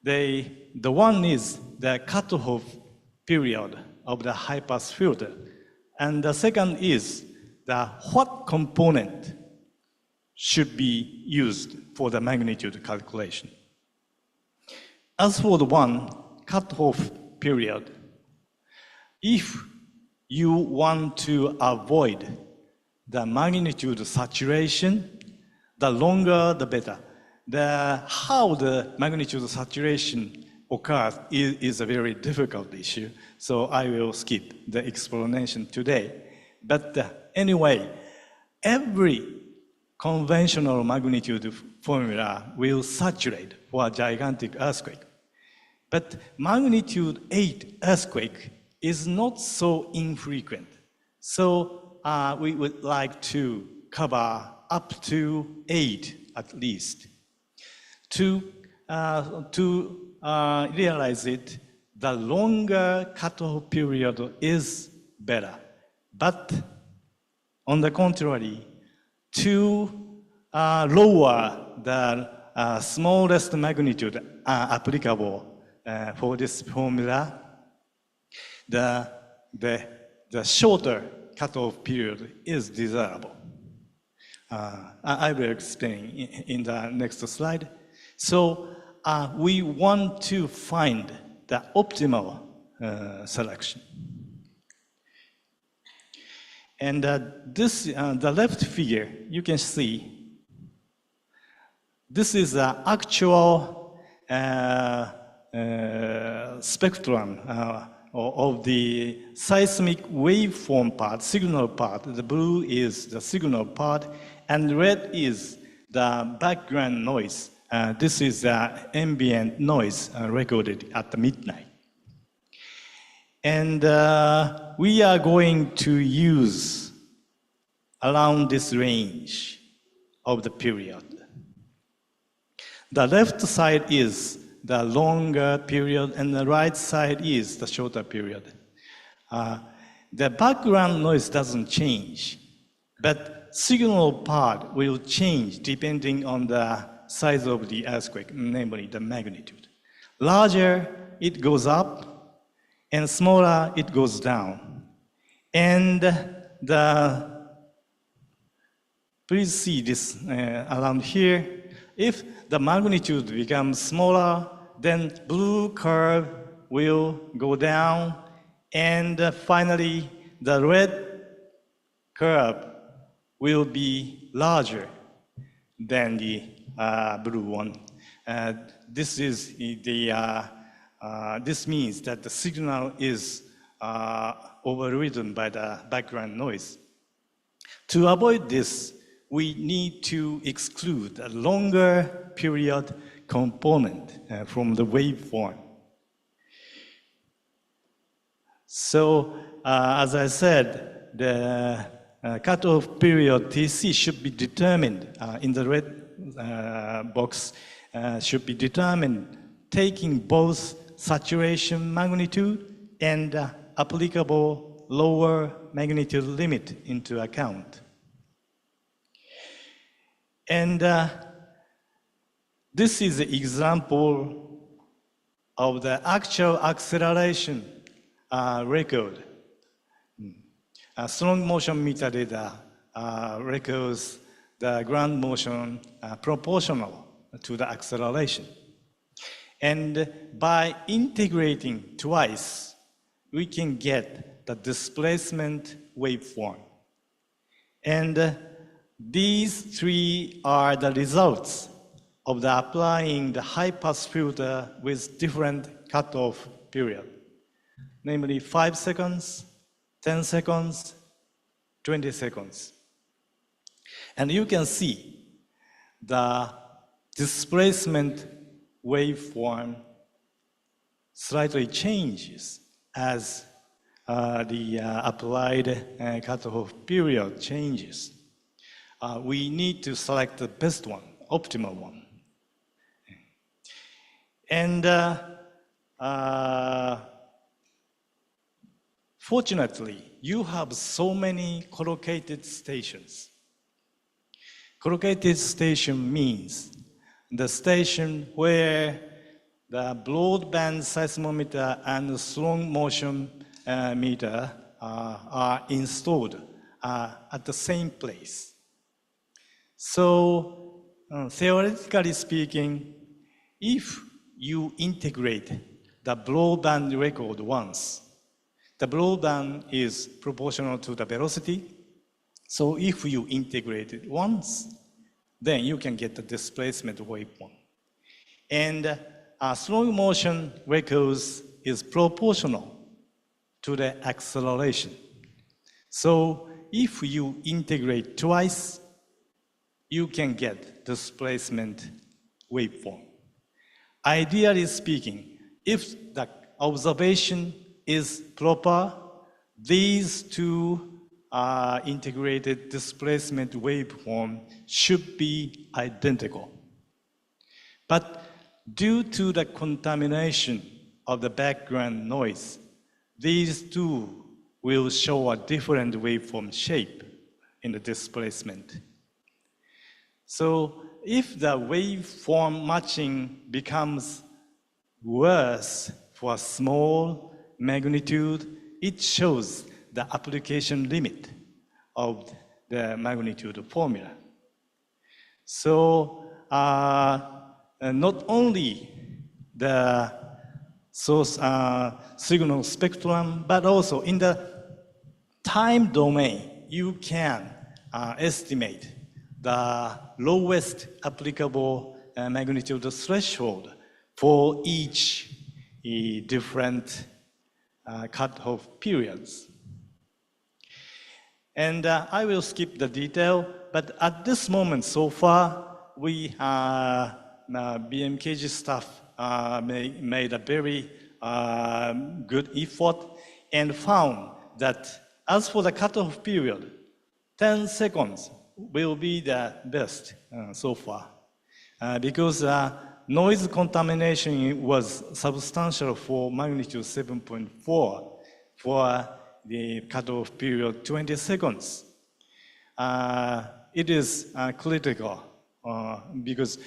The one is the cutoff period of the high-pass filter, and the second is what component should be used for the magnitude calculation. As for the one, cutoff period, if you want to avoid the magnitude saturation, the longer the better. How the magnitude saturation occurs is a very difficult issue, so I will skip the explanation today. But anyway, every conventional magnitude formula will saturate for a gigantic earthquake. But magnitude 8 earthquake is not so infrequent. So we would like to cover up to 8 at least. To realize it, the longer cutoff period is better. But on the contrary, to lower the smallest magnitude applicable for this formula, the shorter cutoff period is desirable. I will explain in the next slide. So we want to find the optimal selection. And the left figure, you can see, this is the actual spectrum of the seismic waveform part, signal part. The blue is the signal part, and red is the background noise. This is the ambient noise recorded at the midnight. And we are going to use around this range of the period. The left side is the longer period, and the right side is the shorter period. The background noise doesn't change, but signal part will change depending on the size of the earthquake, namely the magnitude. Larger, it goes up, and smaller, it goes down. And please see this around here. If the magnitude becomes smaller, then blue curve will go down, and finally, the red curve will be larger than the blue one. This means that the signal is overridden by the background noise. To avoid this, we need to exclude a longer period component from the waveform. So, as I said, the cutoff period TC should be determined in the red box, should be determined taking both saturation magnitude and applicable lower magnitude limit into account. And this is an example of the actual acceleration record. A strong motion meter data records the ground motion proportional to the acceleration. And by integrating twice, we can get the displacement waveform. And these three are the results of the applying the high-pass filter with different cutoff period, namely 5 seconds, 10 seconds, 20 seconds. And you can see the displacement waveform slightly changes as the applied cutoff period changes. We need to select the best one, optimal one. And fortunately, you have so many collocated stations. Collocated station means the station where the broadband seismometer and strong motion meter are installed at the same place. So theoretically speaking, if you integrate the broadband record once, the broadband is proportional to the velocity. So if you integrate it once, then you can get the displacement waveform. And strong motion records is proportional to the acceleration. So if you integrate twice, you can get displacement waveform. Ideally speaking, if the observation is proper, these two integrated displacement waveform should be identical. But due to the contamination of the background noise, these two will show a different waveform shape in the displacement. So if the waveform matching becomes worse for small magnitude, it shows the application limit of the magnitude formula. So not only the source signal spectrum, but also in the time domain, you can estimate the lowest applicable magnitude threshold for each different cutoff periods. And I will skip the detail, but at this moment so far, we BMKG staff made a very good effort and found that as for the cutoff period, 10 seconds will be the best so far. Because noise contamination was substantial for magnitude 7.4 for the cutoff period 20 seconds. It is critical because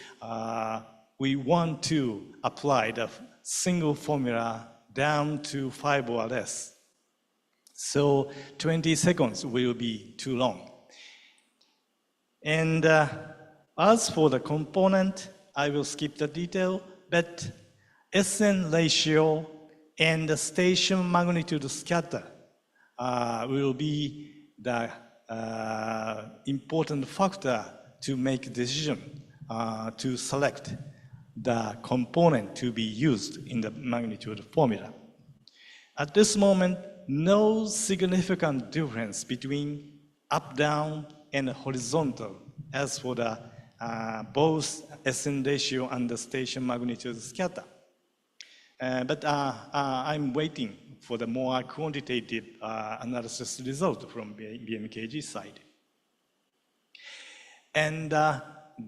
we want to apply the single formula down to 5 or less. So 20 seconds will be too long. And as for the component, I will skip the detail, but SN ratio and the station magnitude scatter will be the important factor to make decision to select the component to be used in the magnitude formula. At this moment, no significant difference between up-down and horizontal as for the both SN ratio and the station magnitude scatter. But I'm waiting for the more quantitative analysis result from BMKG side. And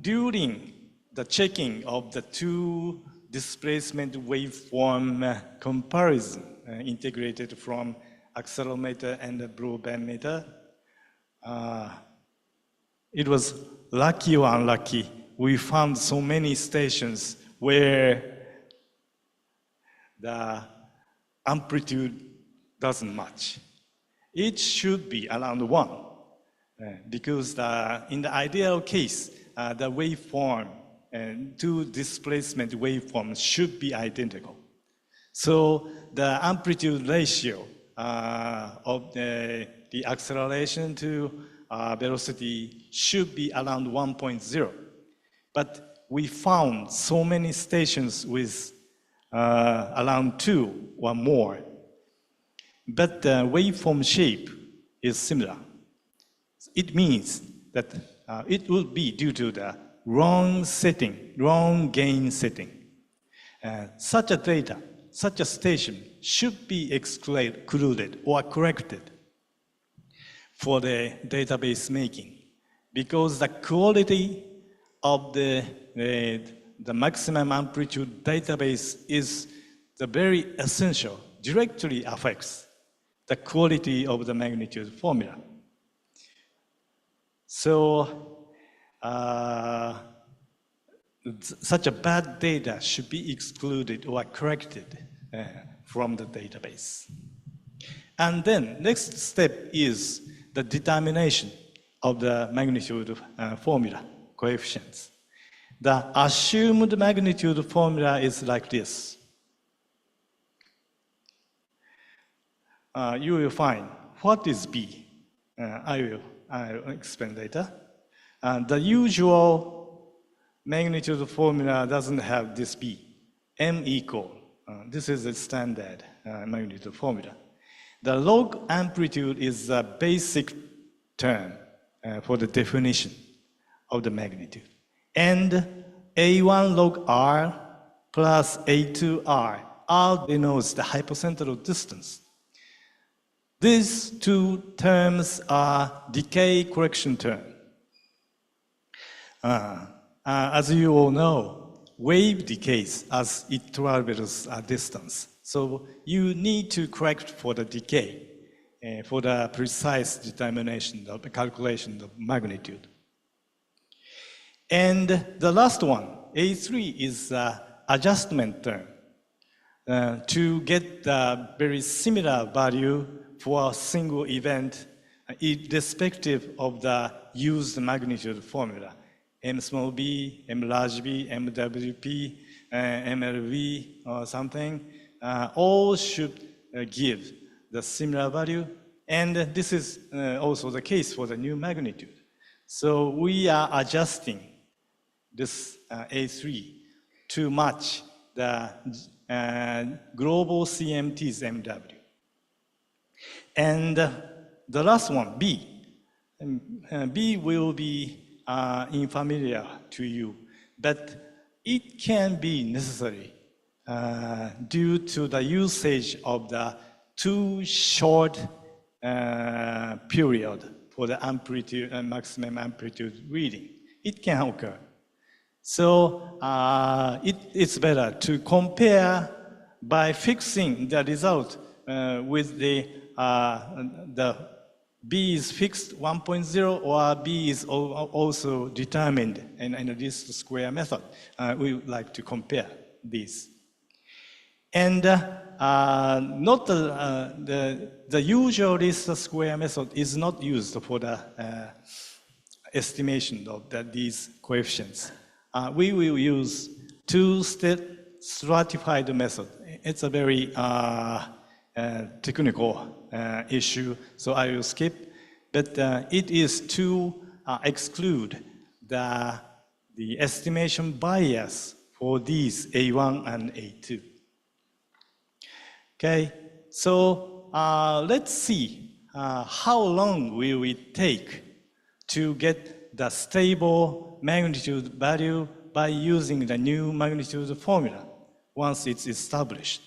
during the checking of the two displacement waveform comparison integrated from accelerometer and the broadband meter, it was lucky or unlucky. We found so many stations where the amplitude doesn't match. It should be around 1, because in the ideal case, the waveform and two displacement waveforms should be identical. So the amplitude ratio of the acceleration to velocity should be around 1.0. But we found so many stations with around 2 or more. But the waveform shape is similar. It means that it will be due to the wrong setting, wrong gain setting. Such a data, such a station should be excluded or corrected for the database making, because the quality of the maximum amplitude database is the very essential, directly affects the quality of the magnitude formula. So such a bad data should be excluded or corrected from the database. And then next step is the determination of the magnitude formula, coefficients. The assumed magnitude formula is like this. You will find what is B. I will explain later. The usual magnitude formula doesn't have this B. M equal. This is the standard magnitude formula. The log amplitude is a basic term for the definition of the magnitude. And A1 log R plus A2 R denotes the hypocentral distance. These two terms are decay correction terms. As you all know, wave decays as it travels a distance. So you need to correct for the decay, for the precise determination of the calculation of magnitude. And the last one, A3, is an adjustment term to get the very similar value for a single event, irrespective of the used magnitude formula. M small b, M large b, MWP, MLV, or something, all should give the similar value. And this is also the case for the new magnitude. So we are adjusting this A3 to match the global CMT's MW. And the last one, B. B will be unfamiliar to you, but it can be necessary due to the usage of the too short period for the amplitude and maximum amplitude reading. It can occur. So it's better to compare by fixing the result with the B is fixed 1.0 or B is also determined in a least square method. We would like to compare these. And not the usual least square method is not used for the estimation of these coefficients. We will use two-step stratified method. It's a very technical issue, so I will skip. But it is to exclude the the estimation bias for these A1 and A2. Okay, so let's see how long will it take to get the stable magnitude value by using the new magnitude formula once it's established.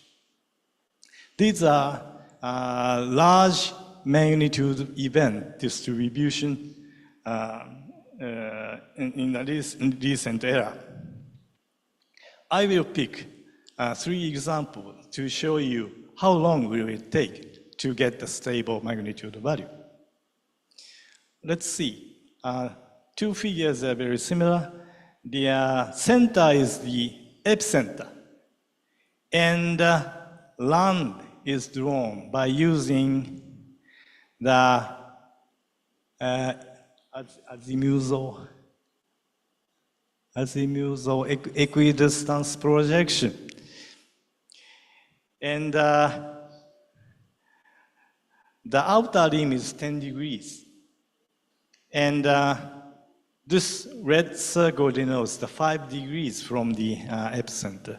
These are large magnitude event distribution in the recent era. I will pick 3 examples to show you how long will it take to get the stable magnitude value. Let's see. 2 figures are very similar. The center is the epicenter, and land is drawn by using the azimuthal equidistance projection. And the outer rim is 10 degrees. And this red circle denotes the 5 degrees from the epicenter.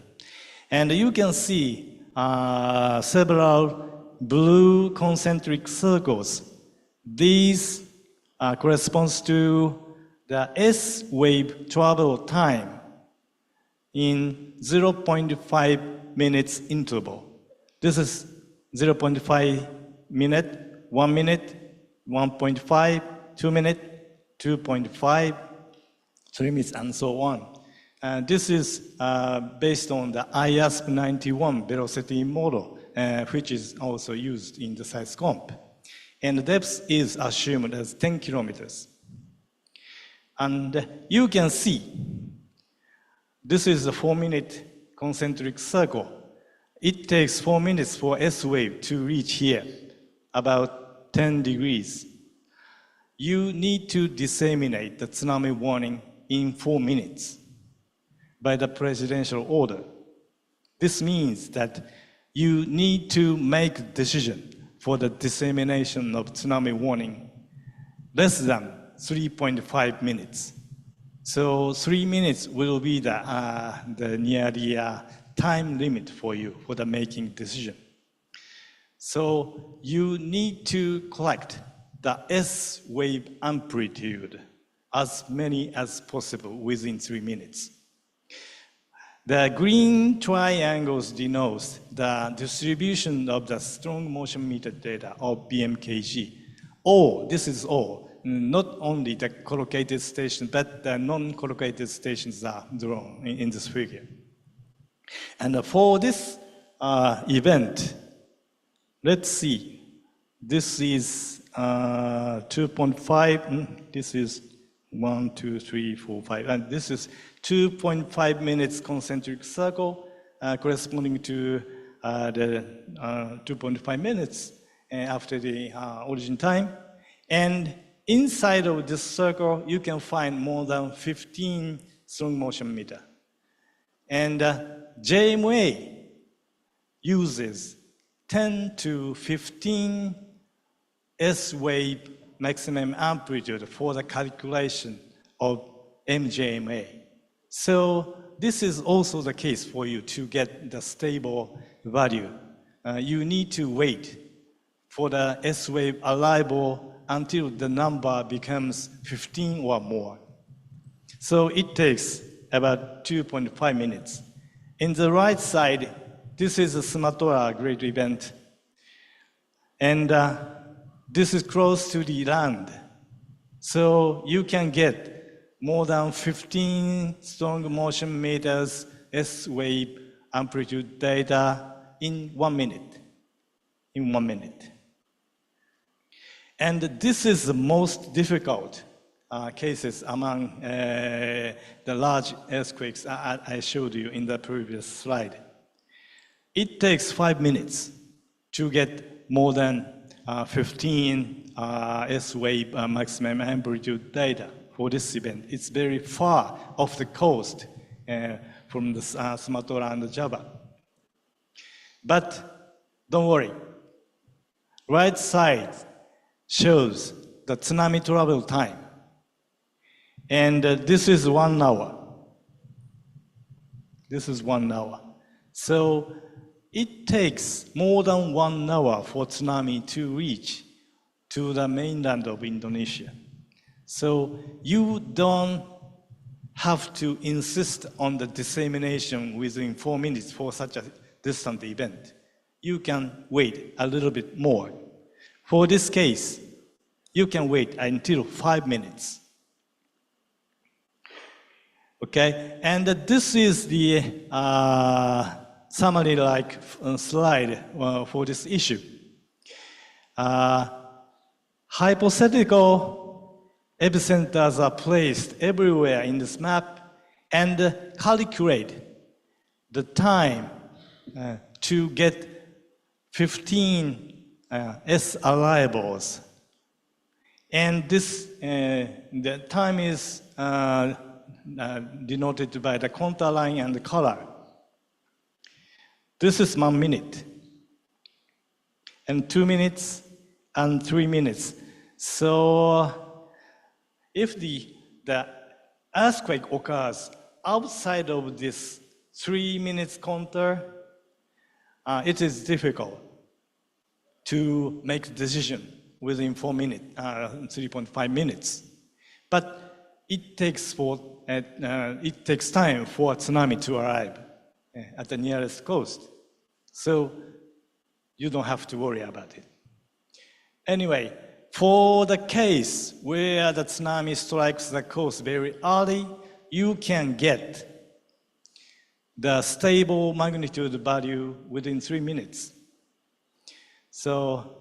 And you can see several blue concentric circles. These corresponds to the S wave travel time in 0.5 minutes interval. This is 0.5 minute, 1 minute, 1.5, 2 minute, 2.5, 3 minutes, and so on. This is based on the IASP91 velocity model, which is also used in the SciScomp. And the depth is assumed as 10 kilometers. And you can see, this is a 4-minute concentric circle. It takes 4 minutes for S wave to reach here, about 10 degrees. You need to disseminate the tsunami warning in 4 minutes by the presidential order. This means that you need to make a decision for the dissemination of tsunami warning less than 3.5 minutes. So 3 minutes will be the nearly time limit for you for the making decision. So you need to collect the S wave amplitude as many as possible within 3 minutes. The green triangles denote the distribution of the strong motion meter data of BMKG. All, this is all, not only the collocated stations, but the non-collocated stations are drawn in this figure. And for this event, let's see, this is 2.5, this is 1, 2, 3, 4, 5, and this is 2.5 minutes concentric circle corresponding to the 2.5 minutes after the origin time. And inside of this circle, you can find more than 15 strong motion meter. And JMA uses 10 to 15 S wave maximum amplitude for the calculation of MJMA. So this is also the case for you to get the stable value. You need to wait for the S wave arrival until the number becomes 15 or more. So it takes about 2.5 minutes. In the right side, this is a Sumatra great event. And this is close to the land. So you can get more than 15 strong motion meters S wave amplitude data in 1 minute. In 1 minute. And this is the most difficult cases among the large earthquakes I showed you in the previous slide. It takes 5 minutes to get more than 15 S wave maximum amplitude data for this event. It's very far off the coast from the Sumatra and Java. But don't worry. Right side shows the tsunami travel time. And this is 1 hour. This is 1 hour. So it takes more than 1 hour for tsunami to reach to the mainland of Indonesia. So you don't have to insist on the dissemination within 4 minutes for such a distant event. You can wait a little bit more. For this case, you can wait until 5 minutes. Okay, and this is the summary-like slide for this issue. Hypothetical epicenters are placed everywhere in this map and calculate the time to get 15 S arrivals. And this, the time is denoted by the contour line and the color. This is 1 minute, and 2 minutes, and 3 minutes. So if the earthquake occurs outside of this 3 minutes contour, it is difficult to make a decision within 4 minutes, 3.5 minutes. But it takes time for a tsunami to arrive at the nearest coast. So you don't have to worry about it. Anyway, for the case where the tsunami strikes the coast very early, you can get the stable magnitude value within 3 minutes. So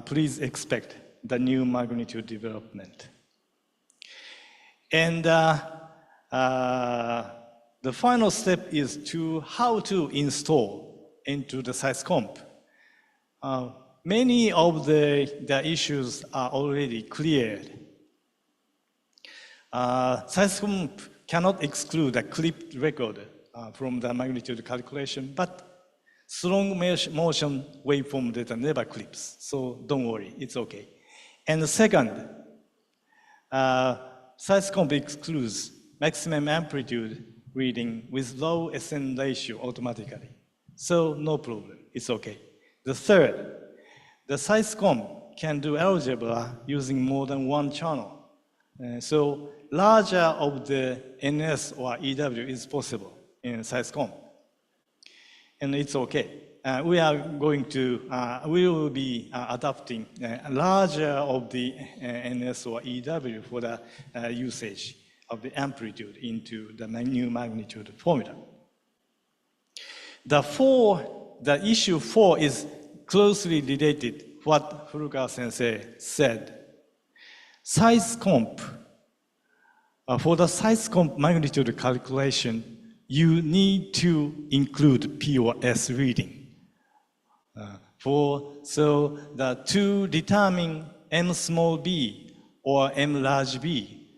please expect the new magnitude development. And the final step is to how to install into the SeisComp. Many of the issues are already cleared. SeisComp cannot exclude a clipped record from the magnitude calculation, but strong motion waveform data never clips, so don't worry, it's okay. And the second, SeisComp excludes maximum amplitude reading with low SN ratio automatically, so no problem, it's okay. The third, the SeisComp can do algebra using more than one channel. So larger of the NS or EW is possible in SeisComp. And it's okay. We are going to, we will be adapting larger of the NS or EW for the usage of the amplitude into the new magnitude formula. The issue 4 is closely related what Furukawa sensei said. SeisComp, for the SeisComp magnitude calculation, you need to include P or S reading. So to determine M small b or M large b,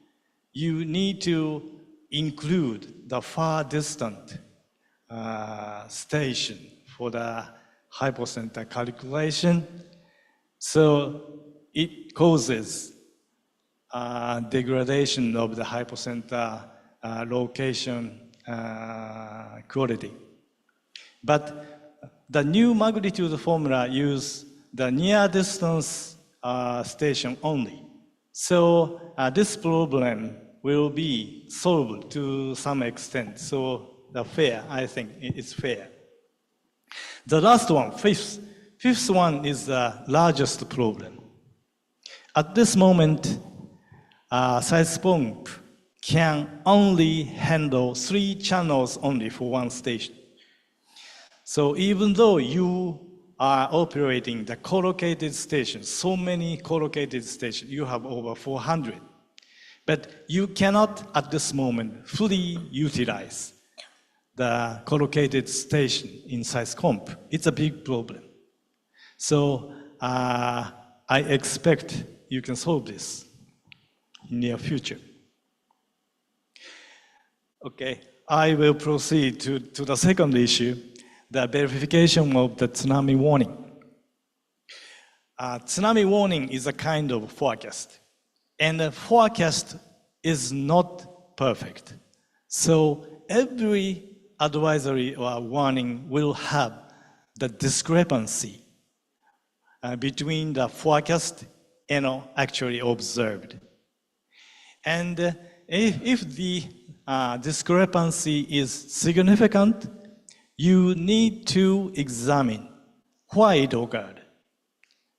you need to include the far distant station for the hypocenter calculation. So it causes degradation of the hypocenter location quality. But the new magnitude formula uses the near distance station only. So this problem will be solved to some extent. So I think it's fair. The last one, fifth one is the largest problem. At this moment, SeisComp can only handle 3 channels only for one station. So even though you are operating the collocated stations, so many collocated stations, you have over 400, but you cannot at this moment fully utilize the collocated station in SeisComp. It's a big problem. So I expect you can solve this in the near future. Okay, I will proceed to the second issue, the verification of the tsunami warning. Tsunami warning is a kind of forecast, and a forecast is not perfect. So every advisory or warning will have the discrepancy between the forecast and actually observed. And if the discrepancy is significant, you need to examine why it occurred,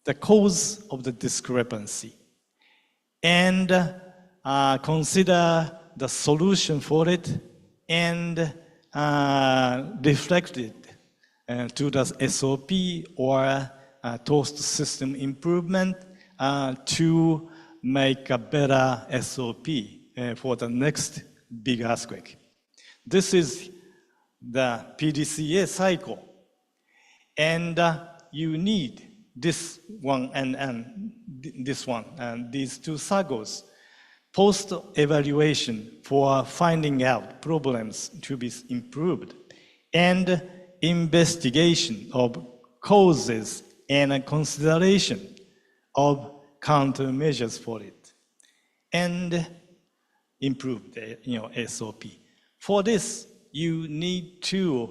the cause of the discrepancy, and consider the solution for it and reflect it to the SOP or toast system improvement to make a better SOP for the next big earthquake. This is the PDCA cycle. And you need this one and this one, and these two cycles, post-evaluation for finding out problems to be improved, and investigation of causes and consideration of countermeasures for it, and improve the SOP. For this, you need to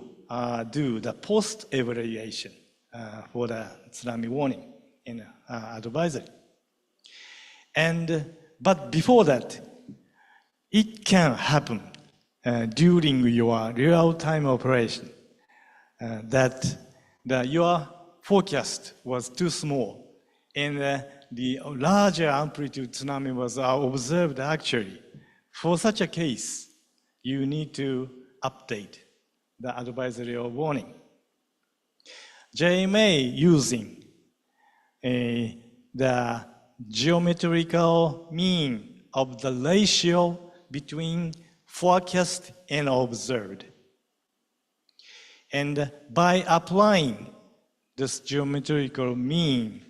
do the post-evaluation for the tsunami warning in advisory. But before that, it can happen during your real-time operation that your forecast was too small and the larger amplitude tsunami was observed actually. For such a case, you need to update the advisory or warning. JMA using the geometrical mean of the ratio between forecast and observed. And by applying this geometrical mean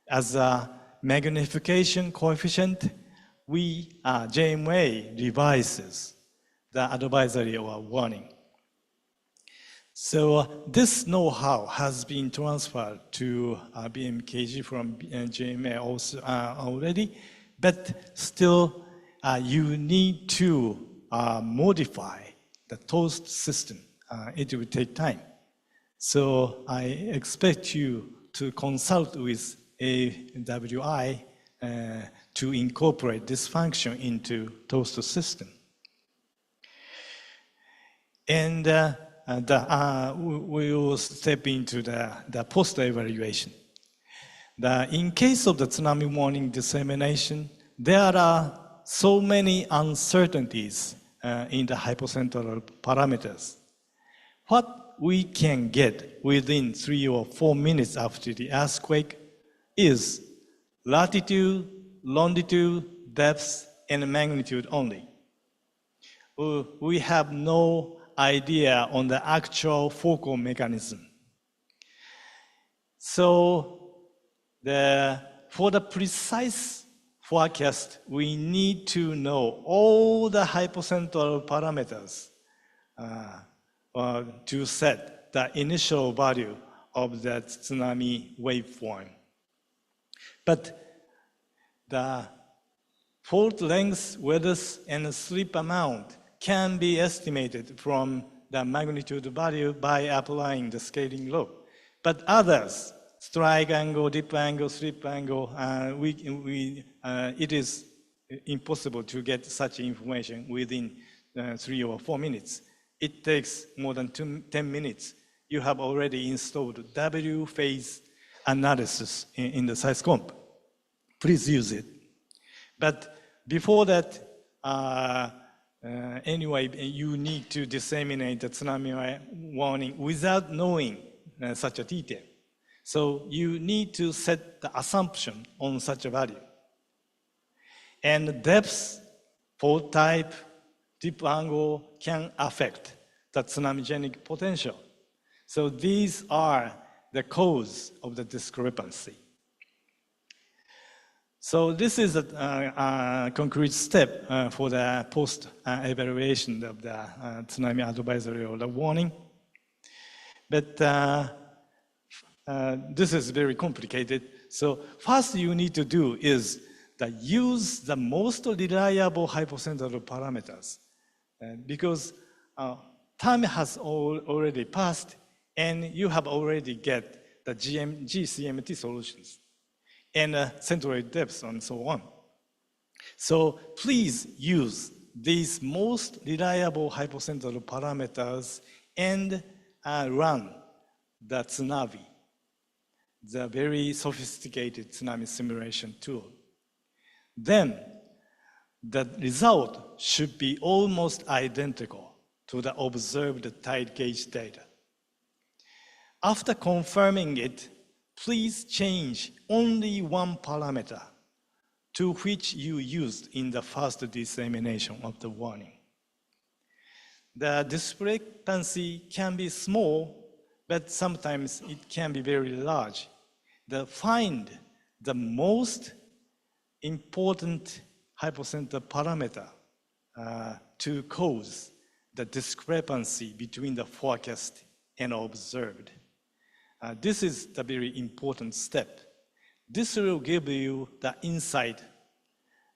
as a magnification coefficient, JMA revises the advisory or warning. So this know-how has been transferred to BMKG from JMA also already, but still you need to modify the toast system. It will take time. So I expect you to consult with AWI to incorporate this function into toast system. And we will step into the post-evaluation. In case of the tsunami warning dissemination, there are so many uncertainties in the hypocentral parameters. What we can get within 3 or 4 minutes after the earthquake is latitude, longitude, depth, and magnitude only. We have no idea on the actual focal mechanism. So for the precise forecast, we need to know all the hypocentral parameters to set the initial value of that tsunami waveform. But the fault length, width, and slip amount can be estimated from the magnitude value by applying the scaling law. But others, strike angle, dip angle, slip angle, it is impossible to get such information within 3 or 4 minutes. It takes more than 10 minutes. You have already installed W phase analysis in the SeisComp. Please use it. But before that, anyway, you need to disseminate the tsunami warning without knowing such a detail. So you need to set the assumption on such a value. And depth, fault type, dip angle can affect the tsunamigenic potential. So these are the cause of the discrepancy. So this is a concrete step for the post-evaluation of the tsunami advisory or the warning. But this is very complicated. So first you need to do is use the most reliable hypocentral parameters because time has already passed and you have already get the GCMT solutions and centroid depths and so on. So please use these most reliable hypocentral parameters and run the Tsunami, the very sophisticated tsunami simulation tool. Then the result should be almost identical to the observed tide gauge data. After confirming it, please change only one parameter to which you used in the first dissemination of the warning. The discrepancy can be small, but sometimes it can be very large. Find the most important hypocenter parameter to cause the discrepancy between the forecast and observed. This is the very important step. This will give you the insight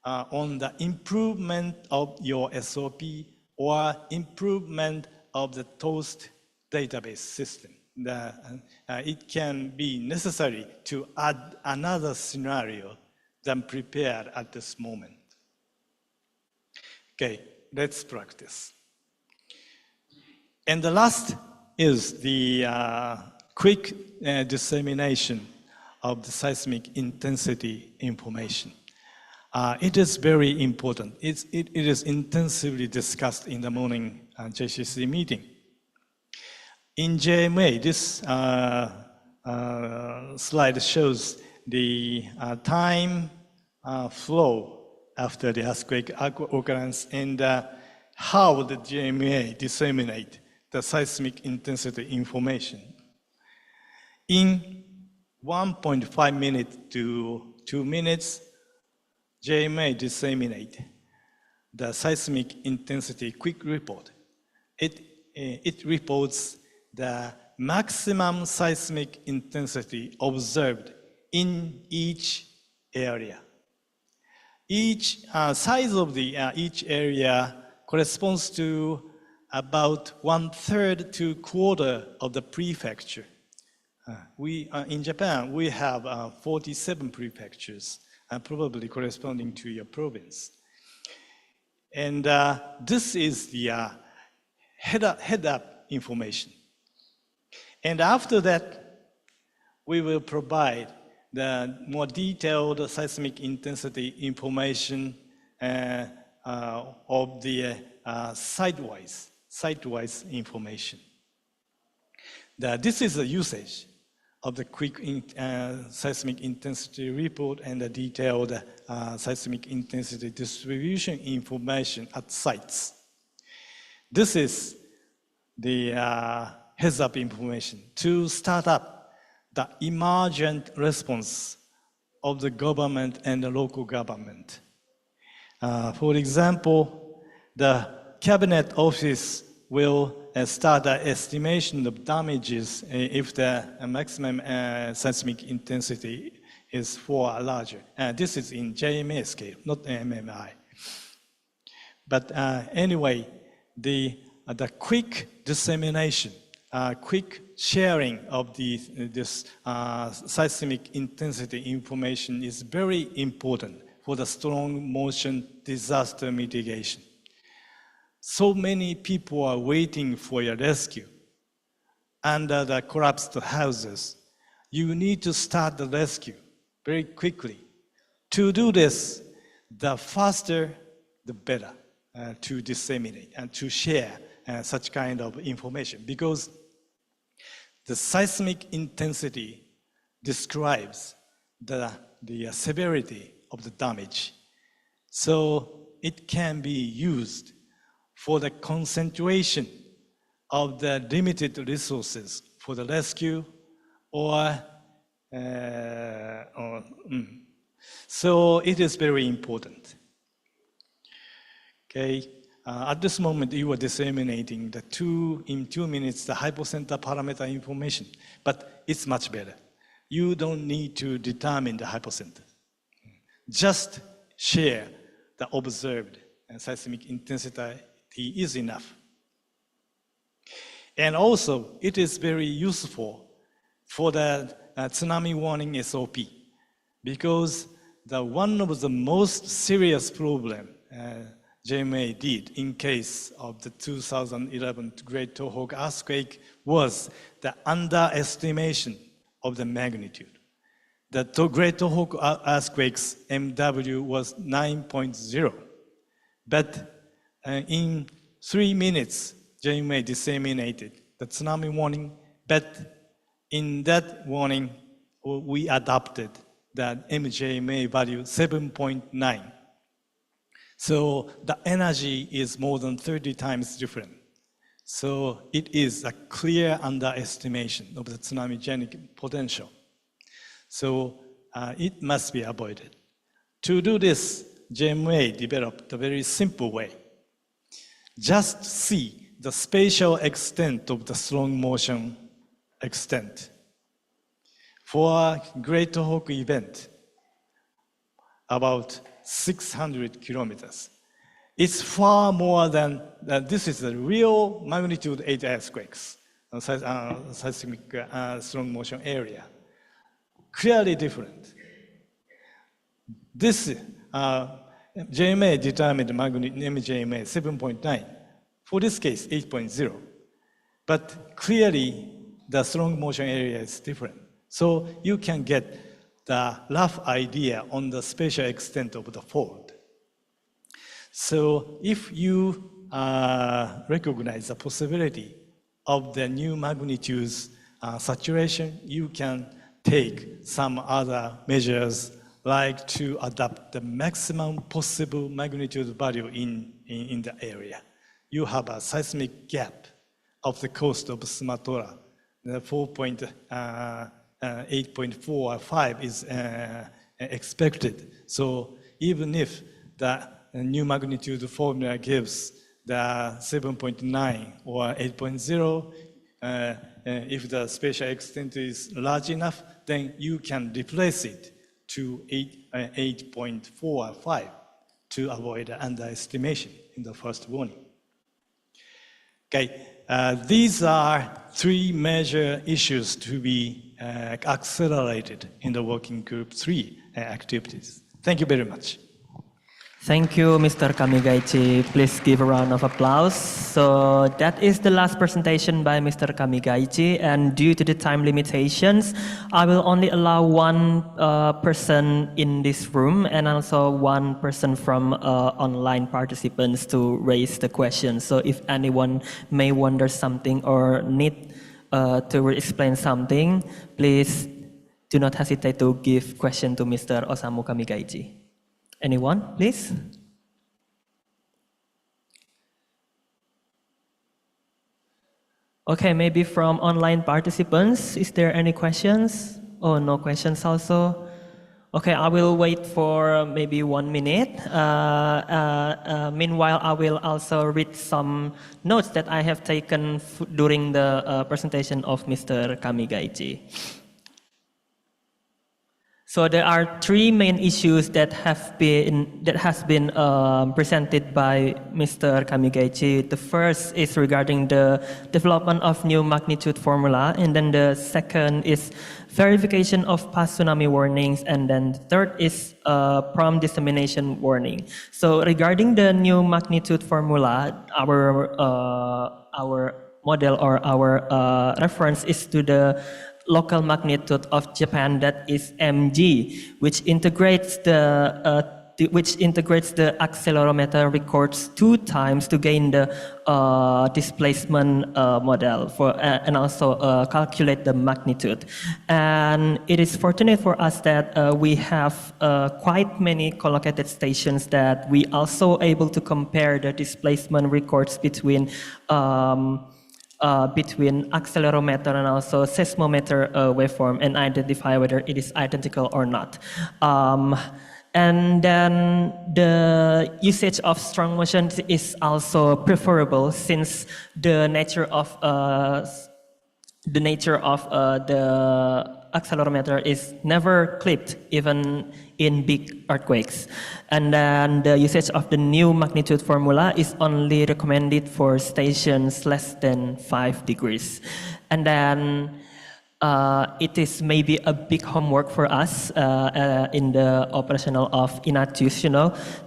on the improvement of your SOP or improvement of the TOAST database system. It can be necessary to add another scenario than prepared at this moment. Okay, let's practice. And the last is the quick dissemination of the seismic intensity information. It is very important. It is intensively discussed in the morning JCC meeting. In JMA, this slide shows the time flow after the earthquake occurrence and how the JMA disseminate the seismic intensity information. In 1.5 minutes to 2 minutes, JMA disseminate the seismic intensity quick report. It reports the maximum seismic intensity observed in each area. Each size of the each area corresponds to about 1/3 to 1/4 of the prefecture. In Japan, we have 47 prefectures, probably corresponding to your province. And this is the head-up information. And after that, we will provide the more detailed seismic intensity information of the site-wise information. This is the usage of the quick seismic intensity report and the detailed seismic intensity distribution information at sites. This is the heads-up information to start up the emergent response of the government and the local government. For example, the Cabinet Office will start an estimation of damages if the maximum seismic intensity is 4 or larger. This is in JMA scale, not MMI. But anyway, the quick dissemination, quick sharing of this seismic intensity information is very important for the strong motion disaster mitigation. So many people are waiting for your rescue under the collapsed houses. You need to start the rescue very quickly. To do this, the faster, the better to disseminate and to share such kind of information, because the seismic intensity describes the severity of the damage. So it can be used for the concentration of the limited resources for the rescue so it is very important. Okay, at this moment you are disseminating in 2 minutes the hypocenter parameter information, but it's much better. You don't need to determine the hypocenter. Just share the observed seismic intensity is enough. And also, it is very useful for the tsunami warning SOP, because one of the most serious problem JMA did in case of the 2011 Great Tohoku earthquake was the underestimation of the magnitude. The Great Tohoku earthquake's MW was 9.0, but in 3 minutes, JMA disseminated the tsunami warning, but in that warning, we adopted the MJMA value 7.9. So the energy is more than 30 times different. So it is a clear underestimation of the tsunami-genic potential. So it must be avoided. To do this, JMA developed a very simple way. Just see the spatial extent of the strong motion extent. For a Great Tohoku event, about 600 kilometers. It's far more than, this is the real magnitude 8 earthquakes, seismic strong motion area. Clearly different. This JMA determined magnitude MJMA 7.9. For this case, 8.0. But clearly, the strong motion area is different. So you can get the rough idea on the spatial extent of the fault. So if you recognize the possibility of the new magnitudes saturation, you can take some other measures like to adopt the maximum possible magnitude value in the area. You have a seismic gap of the coast of Sumatra. The 8.4 or 5 is expected. So even if the new magnitude formula gives the 7.9 or 8.0, if the spatial extent is large enough, then you can replace it to 8.4 or 5 to avoid underestimation in the first warning. Okay, these are 3 major issues to be accelerated in the working group 3 activities. Thank you very much. Thank you, Mr. Kamigaichi. Please give a round of applause. So that is the last presentation by Mr. Kamigaichi, and due to the time limitations, I will only allow one person in this room and also one person from online participants to raise the question. So if anyone may wonder something or need to explain something, please do not hesitate to give question to Mr. Osamu Kamigaichi. Anyone, please? Okay, maybe from online participants, is there any questions? Oh, no questions also. Okay, I will wait for maybe 1 minute. Meanwhile, I will also read some notes that I have taken during the presentation of Mr. Kamigaichi. So there are 3 main issues that has been presented by Mr. Kamigaichi. The first is regarding the development of new magnitude formula, and then the second is verification of past tsunami warnings, and then the third is prompt dissemination warning. So regarding the new magnitude formula, our model or our reference is to the local magnitude of Japan, that is mg, which integrates the accelerometer records 2 times to gain the displacement model and also calculate the magnitude. And it is fortunate for us that we have quite many collocated stations that we also able to compare the displacement records between accelerometer and also seismometer waveform and identify whether it is identical or not. And then the usage of strong motion is also preferable, since the nature of the accelerometer is never clipped, even in big earthquakes. And then the usage of the new magnitude formula is only recommended for stations less than 5 degrees. And then it is maybe a big homework for us in the operational of Inatus,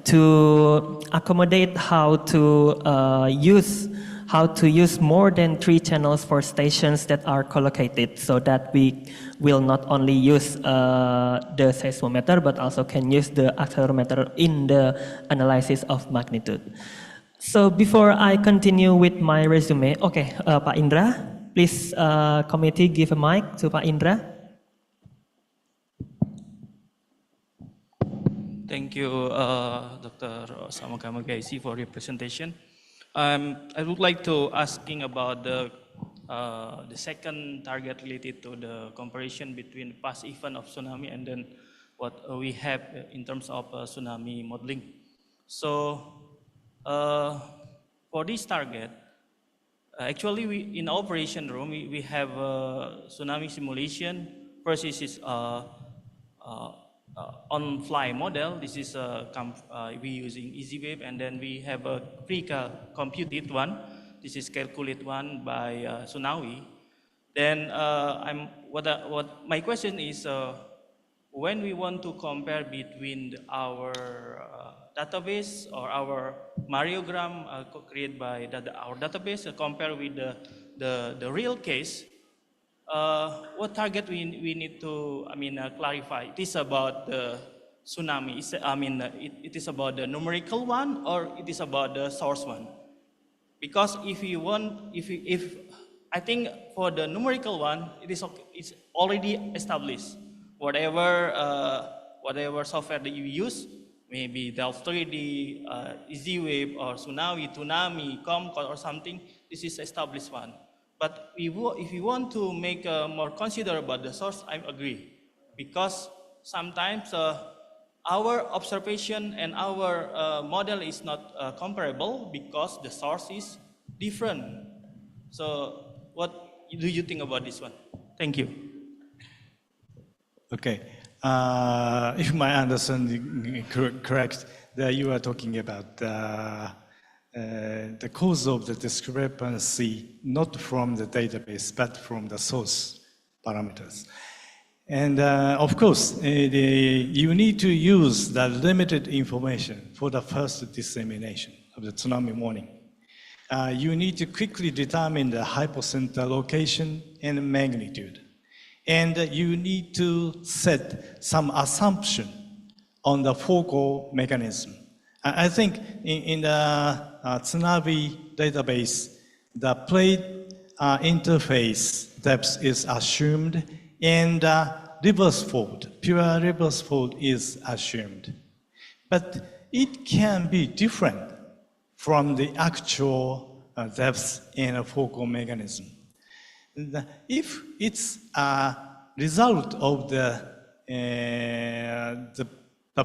to accommodate how to use more than 3 channels for stations that are collocated, so that we will not only use the seismometer, but also can use the accelerometer in the analysis of magnitude. So before I continue with my resume, okay, Pak Indra, please committee give a mic to Pak Indra. Thank you, Dr. Samagama Gaisi, for your presentation. I would like to asking about the second target related to the comparison between past event of tsunami and then what we have in terms of tsunami modeling. So for this target, actually we in operation room we have tsunami simulation. First is on-fly model. This is we using EasyWave, and then we have a pre-computed one. This is calculated one by Tsunami. Then what my question is, when we want to compare between our database or our Mariogram created by our database, compare with the real case. What target we need to clarify? It is about the tsunami. It is about the numerical one, or it is about the source one? Because if I think for the numerical one, it's already established. Whatever software that you use, maybe Delft 3D, EasyWave, or Tsunami, Comcon, or something, this is established one. But if you want to make more consider about the source, I agree. Because sometimes our observation and our model is not comparable because the source is different. So what do you think about this one? Thank you. Okay. If my understanding correct, that you are talking about the cause of the discrepancy, not from the database, but from the source parameters. And of course, you need to use the limited information for the first dissemination of the tsunami warning. You need to quickly determine the hypocenter location and magnitude. And you need to set some assumption on the focal mechanism. I think in the Tsunami database, the plate interface depth is assumed, and reverse fault, pure reverse fault is assumed. But it can be different from the actual depth in a focal mechanism. If it's a result of the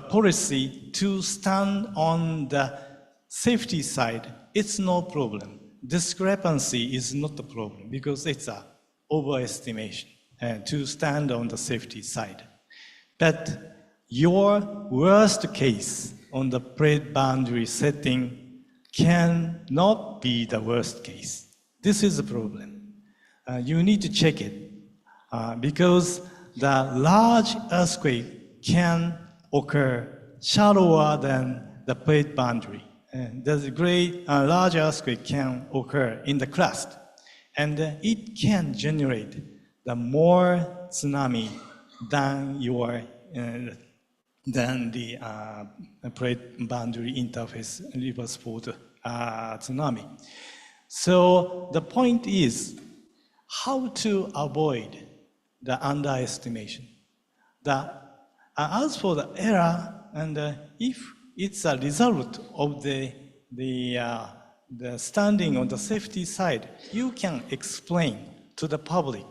policy to stand on the safety side, it's no problem. Discrepancy is not the problem because it's an overestimation to stand on the safety side. But your worst case on the plate boundary setting cannot be the worst case. This is the problem. You need to check it because the large earthquake can occur shallower than the plate boundary. The great large earthquake can occur in the crust, and it can generate the more tsunami than the plate boundary interface reverse fault tsunami. So the point is how to avoid the underestimation. As for the error, and if it's a result of the standing on the safety side, you can explain to the public.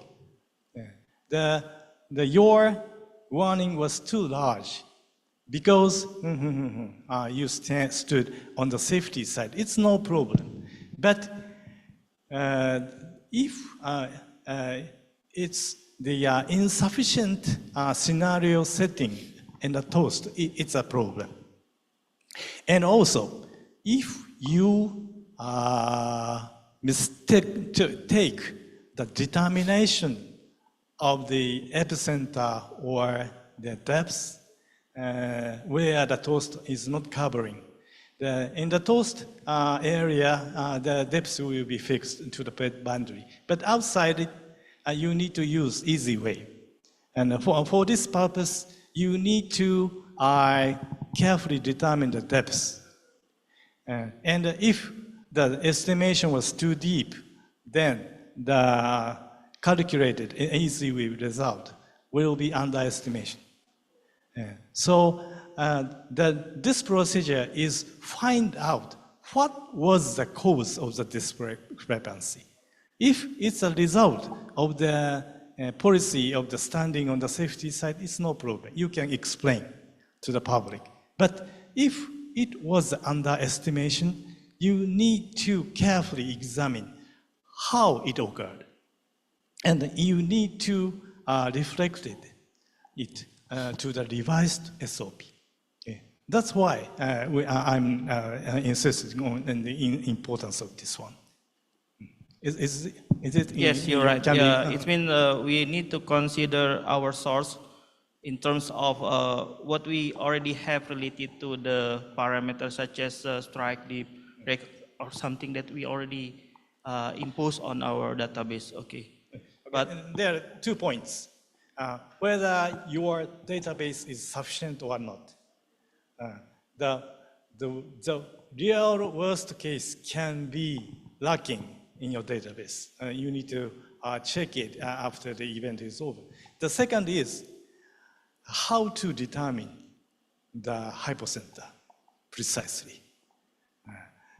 Your warning was too large because you stood on the safety side. It's no problem. But if it's the insufficient scenario setting in the toast, it's a problem. And also, if you take the determination of the epicenter or the depths where the toast is not covering, in the toast area, the depths will be fixed to the bed boundary. But outside it, you need to use easy way. And for this purpose, you need to carefully determine the depths. And if the estimation was too deep, then the calculated easy way result will be underestimation. So this procedure is find out what was the cause of the discrepancy. If it's a result of the policy of the standing on the safety side, it's no problem. You can explain to the public. But if it was underestimation, you need to carefully examine how it occurred. And you need to reflect it to the revised SOP. That's why I'm insisting on the importance of this one. Is it? Yes, you're right. Yeah, it means we need to consider our source in terms of what we already have related to the parameters such as strike depth, or something that we already impose on our database. Okay. But there are 2 points. Whether your database is sufficient or not. The real worst case can be lacking in your database. You need to check it after the event is over. The second is how to determine the hypocenter precisely.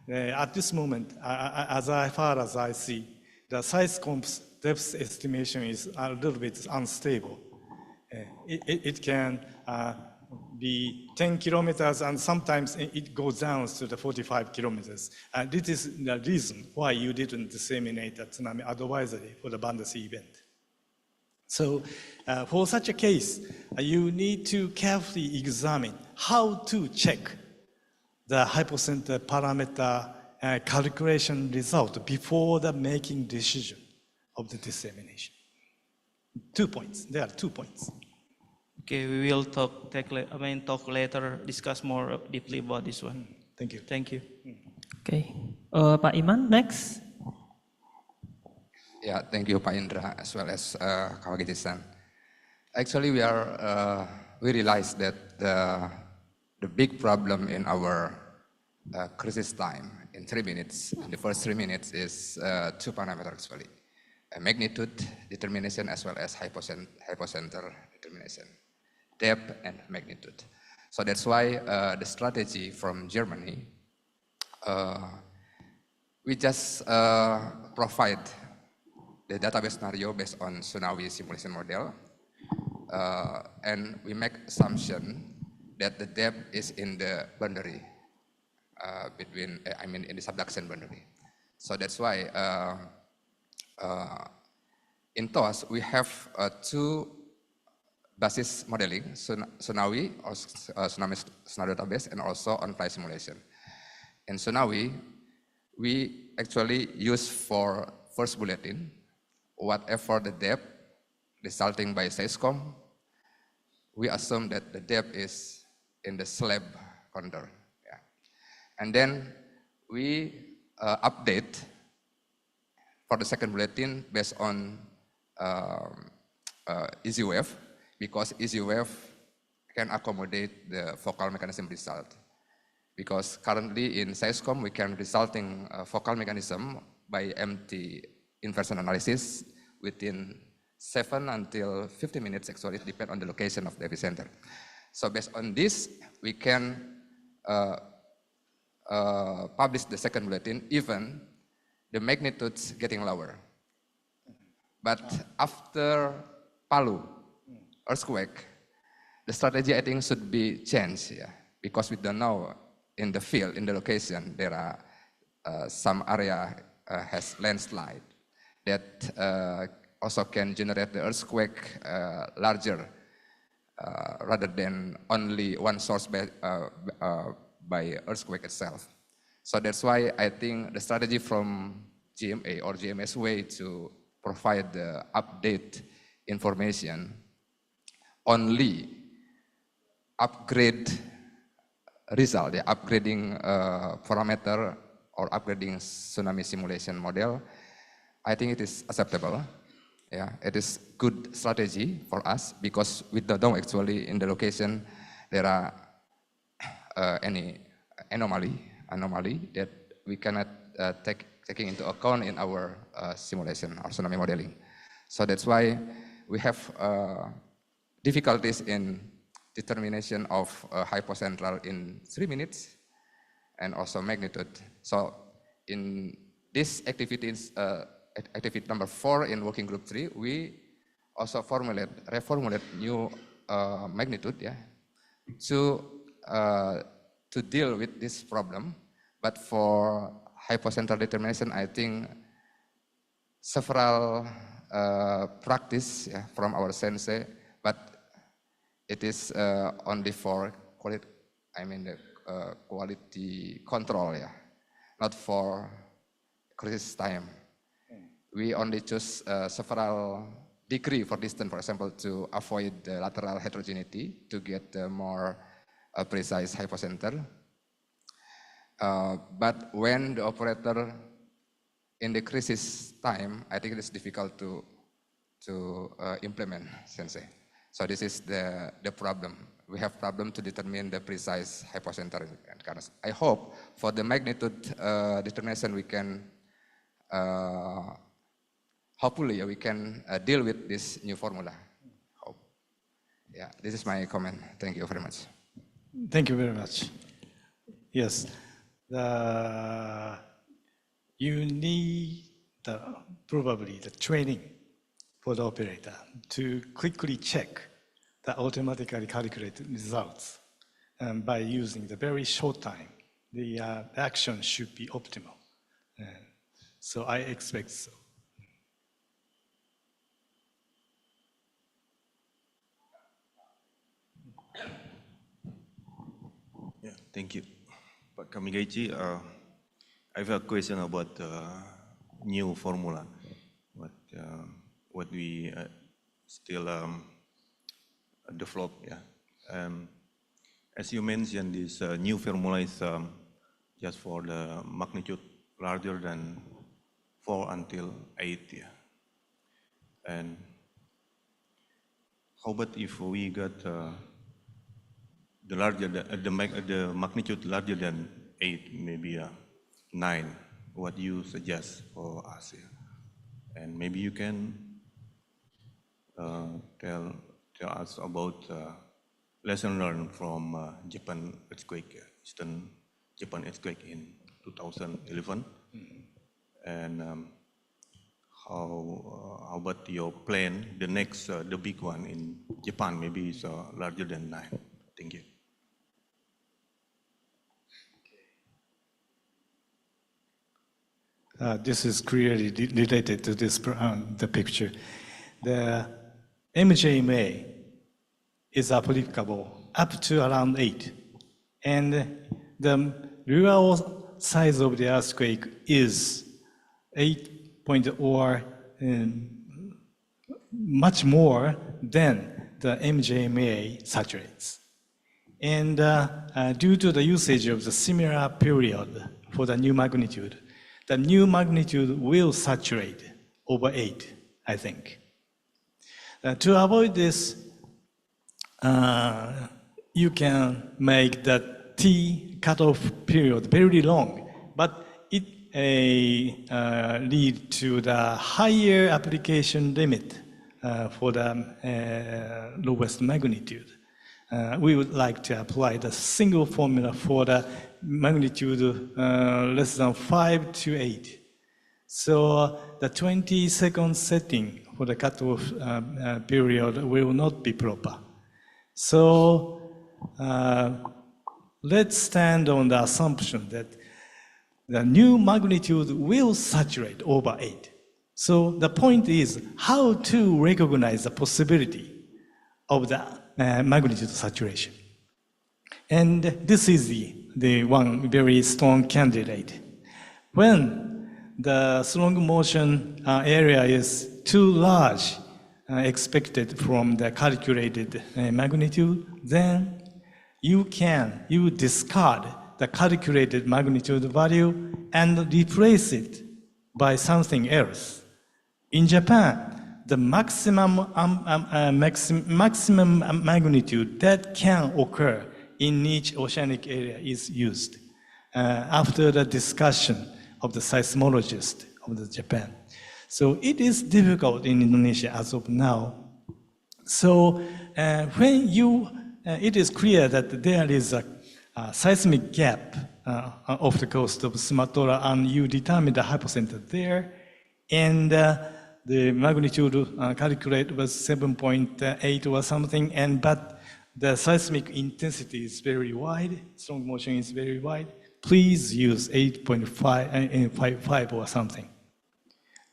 At this moment, as far as I see, the seiscom's depth estimation is a little bit unstable. It can be 10 kilometers, and sometimes it goes down to the 45 kilometers. This is the reason why you didn't disseminate the tsunami advisory for the Bandasi event. So for such a case, you need to carefully examine how to check the hypocenter parameter calculation result before the making decision of the dissemination. 2 points. There are 2 points. okay, we will talk later, discuss more deeply about this one. Thank you. Thank you. Okay, Pak Iman, next. Yeah, thank you, Pak Indra, as well as Kawagiti-san. Actually, we realized that the big problem in our crisis time in 3 minutes, in the first 3 minutes, is 2 parameters actually: magnitude determination as well as hypocenter determination, depth and magnitude. So that's why the strategy from Germany, we just provide the database scenario based on Tsunami simulation model, and we make assumption that the depth is in the boundary in the subduction boundary. So that's why in TOS we have 2 basis modeling, Tsunami or Tsunami scenario database, and also on-fly simulation. In Tsunami, we actually use for first bulletin, whatever the depth resulting by seiscom, we assume that the depth is in the slab contour. Yeah. And then we update for the second bulletin based on easy wave, because easy wave can accommodate the focal mechanism result. Because currently in seiscom we can resulting focal mechanism by MT inversion analysis within 7 until 50 minutes, actually it depends on the location of the epicenter. So based on this, we can publish the second bulletin even the magnitudes getting lower. But after Palu earthquake, the strategy I think should be changed, yeah, because we don't know in the field, in the location, there are some area has landslide that also can generate the earthquake larger rather than only one source by earthquake itself. So that's why I think the strategy from GMA or GMS way to provide the update information only upgrade result, upgrading parameter or upgrading tsunami simulation model, I think it is acceptable. Yeah, it is good strategy for us because we don't know actually in the location there are any anomaly that we cannot taking into account in our simulation or tsunami modeling. So that's why we have difficulties in determination of hypocentral in 3 minutes and also magnitude. So in this activities, activity number 4 in working group 3, we also reformulate new magnitude, to deal with this problem. But for hypocentral determination, I think several practice from our sensei, but it is only for quality, quality control, not for crisis time. We only choose several degree for distance, for example, to avoid the lateral heterogeneity to get more precise hypocenter. But when the operator in the crisis time, I think it is difficult to implement sensei. So this is the problem. We have problem to determine the precise hypocenter. I hope for the magnitude determination we can hopefully we can deal with this new formula. Hope. Yeah, this is my comment. Thank you very much. Thank you very much. Yes, you need probably the training for the operator to quickly check the automatically calculated results. By using the very short time, the action should be optimal. So I expect so. Yeah, thank you. Pak Kamigachi, I have a question about new formula, what we still develop. Yeah. As you mentioned, this new formula is just for the magnitude larger than 4 until 8. Yeah. And how about if we got the magnitude larger than 8, maybe 9? What you suggest for us here? And maybe you can tell us about lesson learned from Japan earthquake, Eastern Japan earthquake in 2011, and how about your plan? The next, the big one in Japan, maybe is larger than 9. Thank you. This is clearly related to this the picture. The MJMA is applicable up to around 8, and the real size of the earthquake is 8 point or much more than the MJMA saturates. And due to the usage of the similar period for the new magnitude, the new magnitude will saturate over 8, I think. To avoid this, you can make the T cutoff period very long, but it lead to the higher application limit for the lowest magnitude. We would like to apply the single formula for the magnitude less than 5 to 8. So the 20-second setting for the cutoff period will not be proper. So let's stand on the assumption that the new magnitude will saturate over 8. So the point is how to recognize the possibility of the magnitude saturation. And this is the one very strong candidate. When the strong motion area is too large, expected from the calculated magnitude, then you discard the calculated magnitude value and replace it by something else. In Japan, the maximum magnitude that can occur in each oceanic area is used after the discussion of the seismologist of Japan. So it is difficult in Indonesia as of now. So when it is clear that there is a seismic gap off the coast of Sumatra, and you determine the hypocenter there, and the magnitude calculated was 7.8 or something, but the seismic intensity is very wide, strong motion is very wide, please use 8.5 or something,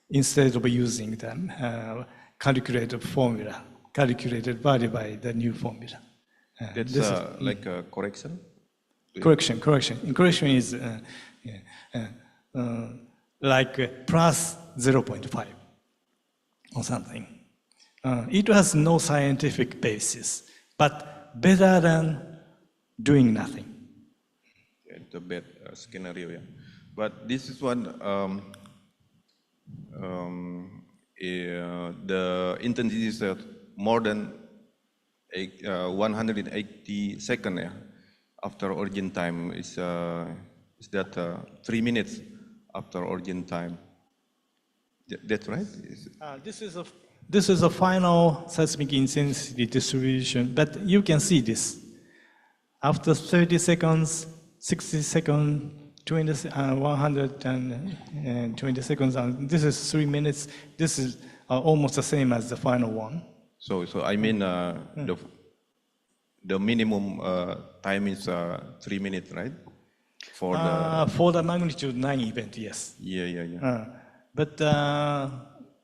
instead of using the calculated formula, calculated value by the new formula. That's like a correction? Correction. Correction is like plus 0.5 or something. It has no scientific basis, but better than doing nothing. It's a bad scenario, yeah. But this is one, the intensity is more than 180 seconds, yeah, after origin time. Is that 3 minutes after origin time? That's right? This is a final seismic intensity distribution, but you can see this. After 30 seconds, 60 seconds, 120 seconds, and this is 3 minutes. This is almost the same as the final one. So I mean, the minimum time is 3 minutes, right? For the magnitude 9 event, yes. Yeah. But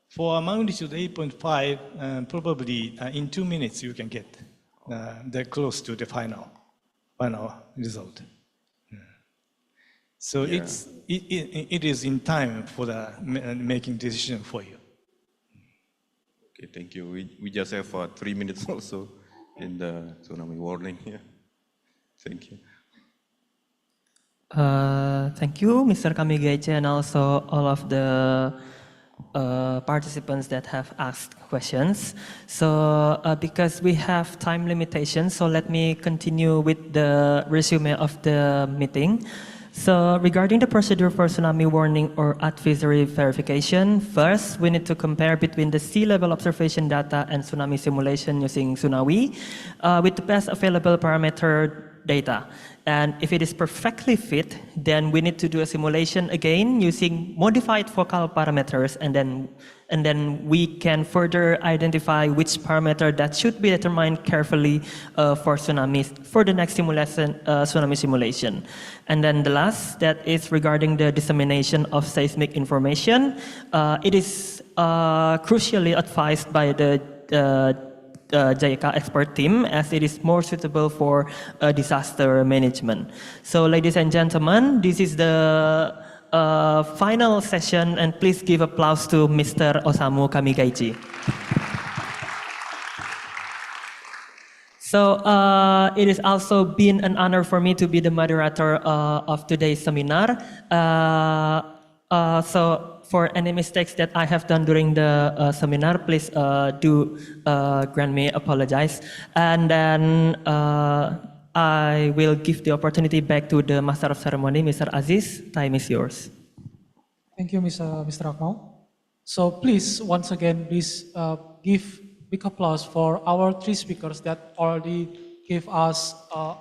for a magnitude 8.5, probably in 2 minutes you can get close to the final result. So Yeah. it is in time for the making decision for you. Okay, thank you. We just have 3 minutes also in the tsunami warning here. Thank you. Thank you, Mr. Kamigaichi, and also all of the participants that have asked questions. So because we have time limitations, so let me continue with the resume of the meeting. So regarding the procedure for tsunami warning or advisory verification, first we need to compare between the sea level observation data and tsunami simulation using Tsunami with the best available parameter data. And if it is perfectly fit, then we need to do a simulation again using modified focal parameters, and then we can further identify which parameter that should be determined carefully for tsunamis for the next tsunami simulation. And then the last, that is regarding the dissemination of seismic information. It is crucially advised by the JICA expert team, as it is more suitable for disaster management. So ladies and gentlemen, this is the final session, and please give applause to Mr. Osamu Kamigaichi. So it has also been an honor for me to be the moderator of today's seminar. So for any mistakes that I have done during the seminar, please do grant me apologize. And then I will give the opportunity back to the Master of Ceremony, Mr. Aziz. Time is yours. Thank you, Mr. Akmal. So please, once again, please give big applause for our 3 speakers that already gave us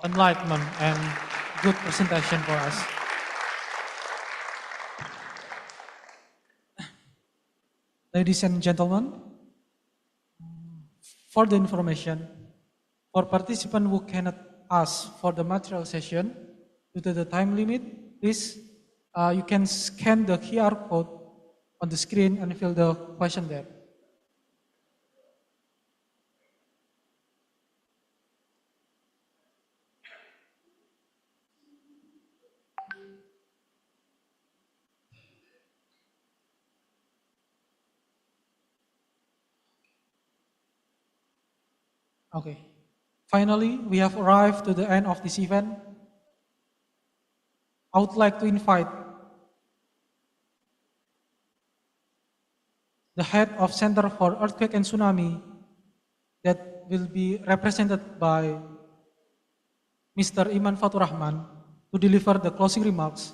enlightenment and good presentation for us. Ladies and gentlemen, for the information, for participants who cannot ask for the material session due to the time limit, please, you can scan the QR code on the screen and fill the question there. Okay. Finally, we have arrived to the end of this event. I would like to invite the head of Center for Earthquake and Tsunami that will be represented by Mr. Iman Fatur Rahman to deliver the closing remarks.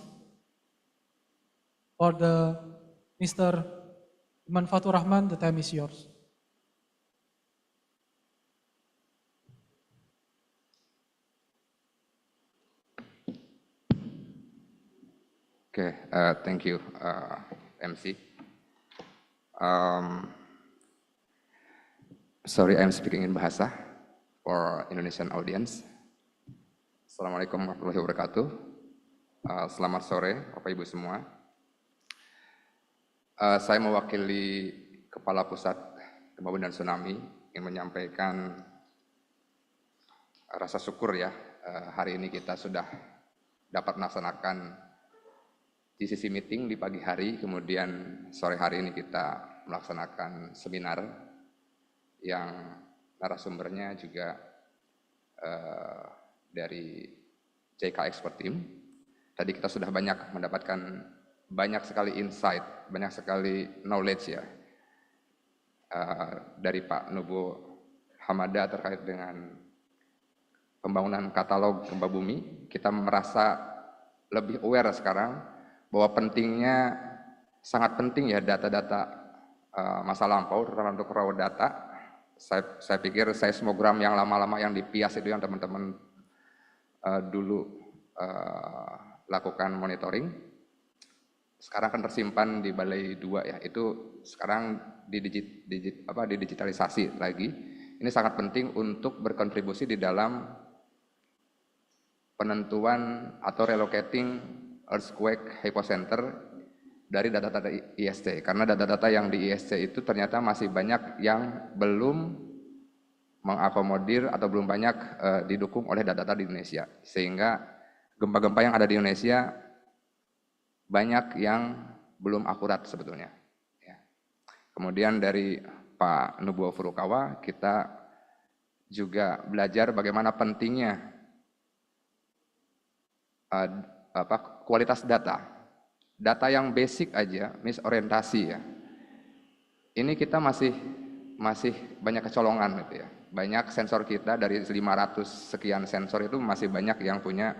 For the Mr. Iman Fatur Rahman, the time is yours. Okay, thank you, MC. Sorry, I'm speaking in bahasa for Indonesian audience. Assalamualaikum warahmatullahi wabarakatuh. Selamat sore, Bapak Ibu semua. Saya mewakili Kepala Pusat Gempa Bumi dan Tsunami ingin menyampaikan rasa syukur ya, hari ini kita sudah dapat melaksanakan JCC Meeting di pagi hari, kemudian sore hari ini kita melaksanakan seminar yang narasumbernya juga dari JK Expert Team. Tadi kita sudah banyak mendapatkan banyak sekali insight, banyak sekali knowledge ya dari Pak Nubo Hamada terkait dengan pembangunan katalog gempa bumi. Kita merasa lebih aware sekarang bahwa pentingnya, sangat penting ya data-data masa lampau, terutama untuk raw data. Saya pikir seismogram yang lama-lama yang dipias itu yang teman-teman dulu lakukan monitoring, sekarang kan tersimpan di Balai 2 ya, itu sekarang didigitalisasi lagi. Ini sangat penting untuk berkontribusi di dalam penentuan atau relocating earthquake hypocenter dari data-data ISC, karena data-data yang di ISC itu ternyata masih banyak yang belum mengakomodir atau belum banyak didukung oleh data-data di Indonesia, sehingga gempa-gempa yang ada di Indonesia banyak yang belum akurat sebetulnya. Ya. Kemudian dari Pak Nubo Furukawa kita juga belajar bagaimana pentingnya kualitas data yang basic aja, misorientasi ya. Ini kita masih banyak kecolongan gitu ya. Banyak sensor kita dari 500 sekian sensor itu masih banyak yang punya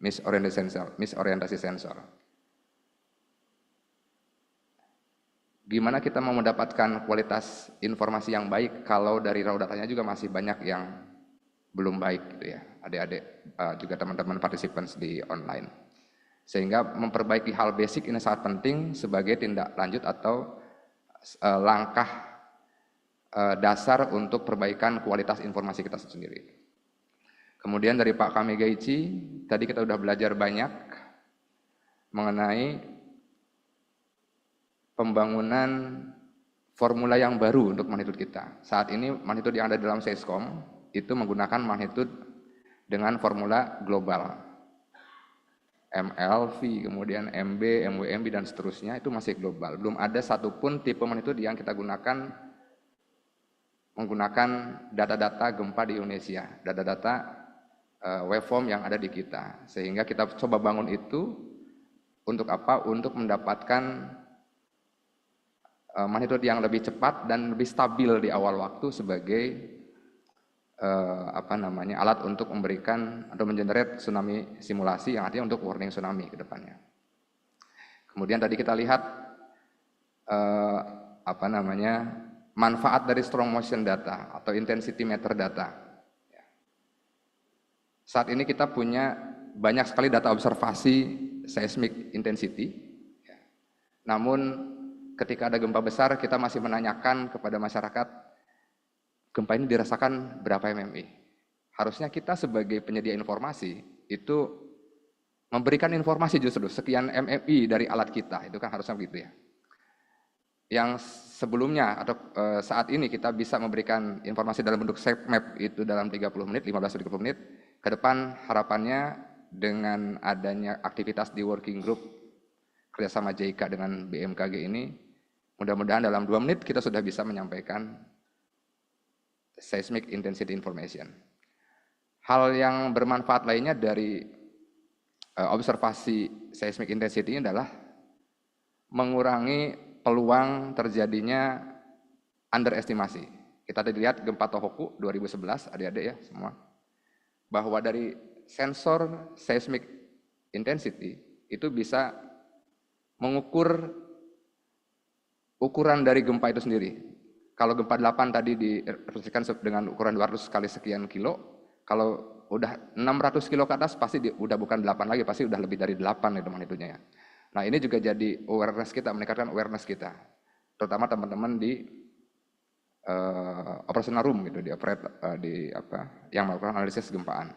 misorientasi sensor. Gimana kita mau mendapatkan kualitas informasi yang baik kalau dari raw datanya juga masih banyak yang belum baik gitu ya. Adik-adik juga teman-teman participants di online. Sehingga memperbaiki hal basic ini sangat penting sebagai tindak lanjut atau langkah dasar untuk perbaikan kualitas informasi kita sendiri. Kemudian dari Pak Kamigaichi, tadi kita sudah belajar banyak mengenai pembangunan formula yang baru untuk magnitude kita. Saat ini magnitude yang ada dalam Seiscom itu menggunakan magnitude dengan formula global. MLV, kemudian MB, MWMB, dan seterusnya itu masih global. Belum ada satupun tipe magnitude yang kita gunakan menggunakan data-data gempa di Indonesia, data-data waveform yang ada di kita. Sehingga kita coba bangun itu untuk apa? Untuk mendapatkan magnitude yang lebih cepat dan lebih stabil di awal waktu sebagai alat untuk memberikan atau mengenerate tsunami simulasi yang artinya untuk warning tsunami ke depannya. Kemudian tadi kita lihat manfaat dari strong motion data atau intensity meter data. Saat ini kita punya banyak sekali data observasi seismic intensity. Namun ketika ada gempa besar kita masih menanyakan kepada masyarakat, gempa ini dirasakan berapa MMI? Harusnya kita sebagai penyedia informasi itu memberikan informasi justru sekian MMI dari alat kita, itu kan harusnya begitu ya. yang sebelumnya atau saat ini kita bisa memberikan informasi dalam bentuk sitemap itu dalam 30 menit, 15-30 menit, ke depan harapannya dengan adanya aktivitas di working group kerjasama JICA dengan BMKG ini, mudah-mudahan dalam 2 menit kita sudah bisa menyampaikan seismic intensity information. Hal yang bermanfaat lainnya dari observasi seismic intensity ini adalah mengurangi peluang terjadinya underestimasi. Kita tadi lihat gempa Tohoku 2011, adik-adik ya semua, bahwa dari sensor seismic intensity itu bisa mengukur ukuran dari gempa itu sendiri. Kalau gempa 8 tadi direpresentasikan dengan ukuran 200 kali sekian kilo, kalau udah 600 kilo ke atas pasti udah bukan 8 lagi, pasti udah lebih dari 8 itu magnitudonya ya. Nah ini juga jadi awareness kita, meningkatkan awareness kita, terutama teman-teman di operational room gitu, yang melakukan analisis gempaan.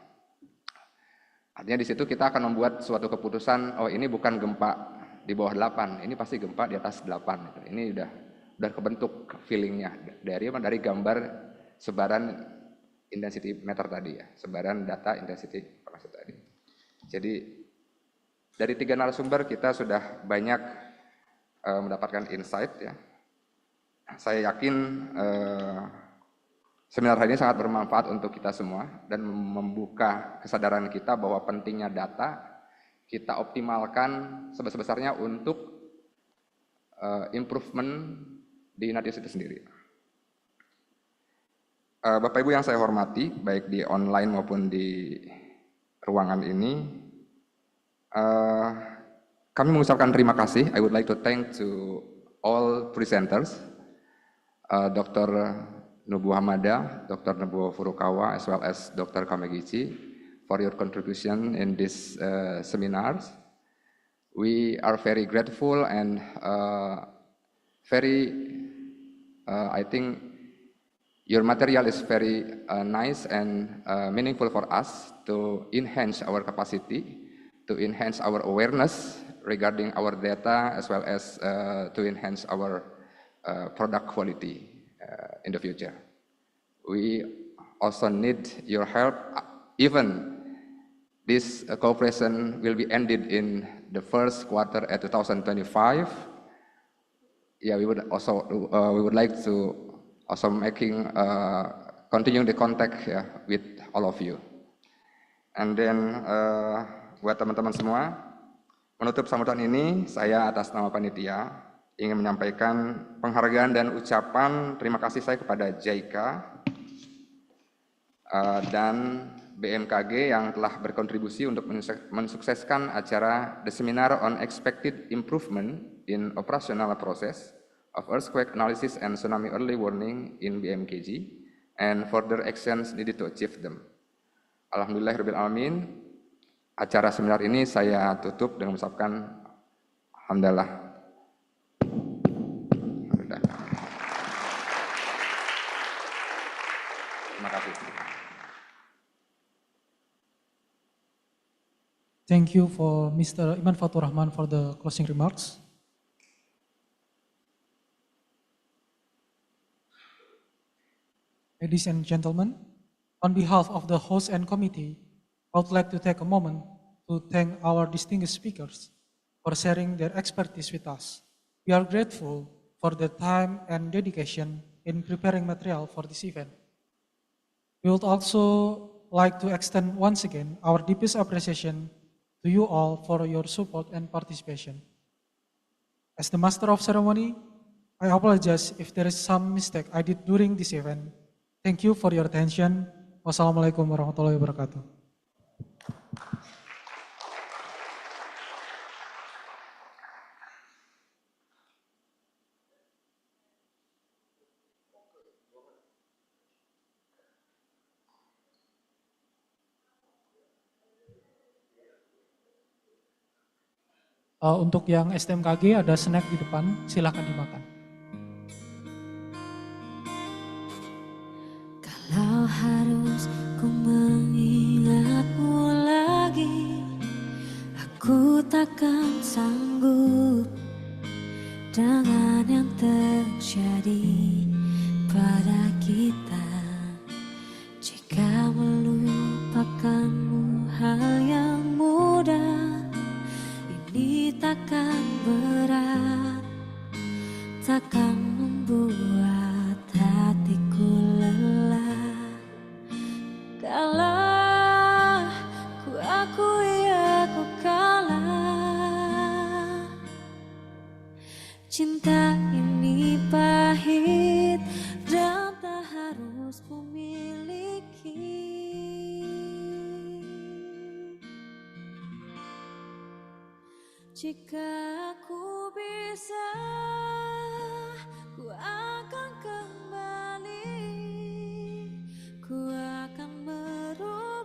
Artinya di situ kita akan membuat suatu keputusan, oh ini bukan gempa di bawah 8, ini pasti gempa di atas 8. Gitu. Ini udah kebentuk feelingnya dari gambar sebaran intensity meter tadi ya, sebaran data intensity informasi tadi. Jadi dari 3 narasumber kita sudah banyak mendapatkan insight ya. Saya yakin seminar hari ini sangat bermanfaat untuk kita semua dan membuka kesadaran kita bahwa pentingnya data kita optimalkan sebesar-besarnya untuk improvement di Indonesia itu sendiri. Bapak Ibu yang saya hormati, baik di online maupun di ruangan ini, kami mengucapkan terima kasih. I would like to thank to all presenters, Dr. Nobuo Hamada, Dr. Nobuo Furukawa, as well as Dr. Kamegichi, for your contribution in this seminars. We are very grateful and I think your material is very nice and meaningful for us to enhance our capacity, to enhance our awareness regarding our data, as well as to enhance our product quality in the future. We also need your help, even this cooperation will be ended in the first quarter at 2025. Yeah, we would like to also continuing the contact with all of you. And then buat teman-teman semua, menutup sambutan ini saya atas nama panitia ingin menyampaikan penghargaan dan ucapan terima kasih saya kepada JICA dan BMKG yang telah berkontribusi untuk mensukseskan acara The Seminar on Expected Improvement in Operational Process of Earthquake Analysis and Tsunami Early Warning in BMKG and further actions needed to achieve them. Alhamdulillahirrahmanirrahim. Acara seminar ini saya tutup dengan mengucapkan alhamdulillah. Terima kasih. Thank you for Mr. Iman Fatur Rahman for the closing remarks. Ladies and gentlemen, on behalf of the host and committee, I would like to take a moment to thank our distinguished speakers for sharing their expertise with us. We are grateful for their time and dedication in preparing material for this event. We would also like to extend once again our deepest appreciation to you all for your support and participation. As the master of ceremony, I apologize if there is some mistake I did during this event. Thank you for your attention. Wassalamualaikum warahmatullahi wabarakatuh. Untuk yang STMKG ada snack di depan, silakan dimakan. Kalau harus ku mengingatmu lagi, aku takkan sanggup dengan yang terjadi pada kita. Jika melupakanmu hal yang mudah, ini takkan berat, takkan membuat hatiku lelah. Kalah, ku akui aku kalah. Cinta ini pahit dan tak harus memiliki. Jika aku bisa, ku akan kembali, ku akan merubah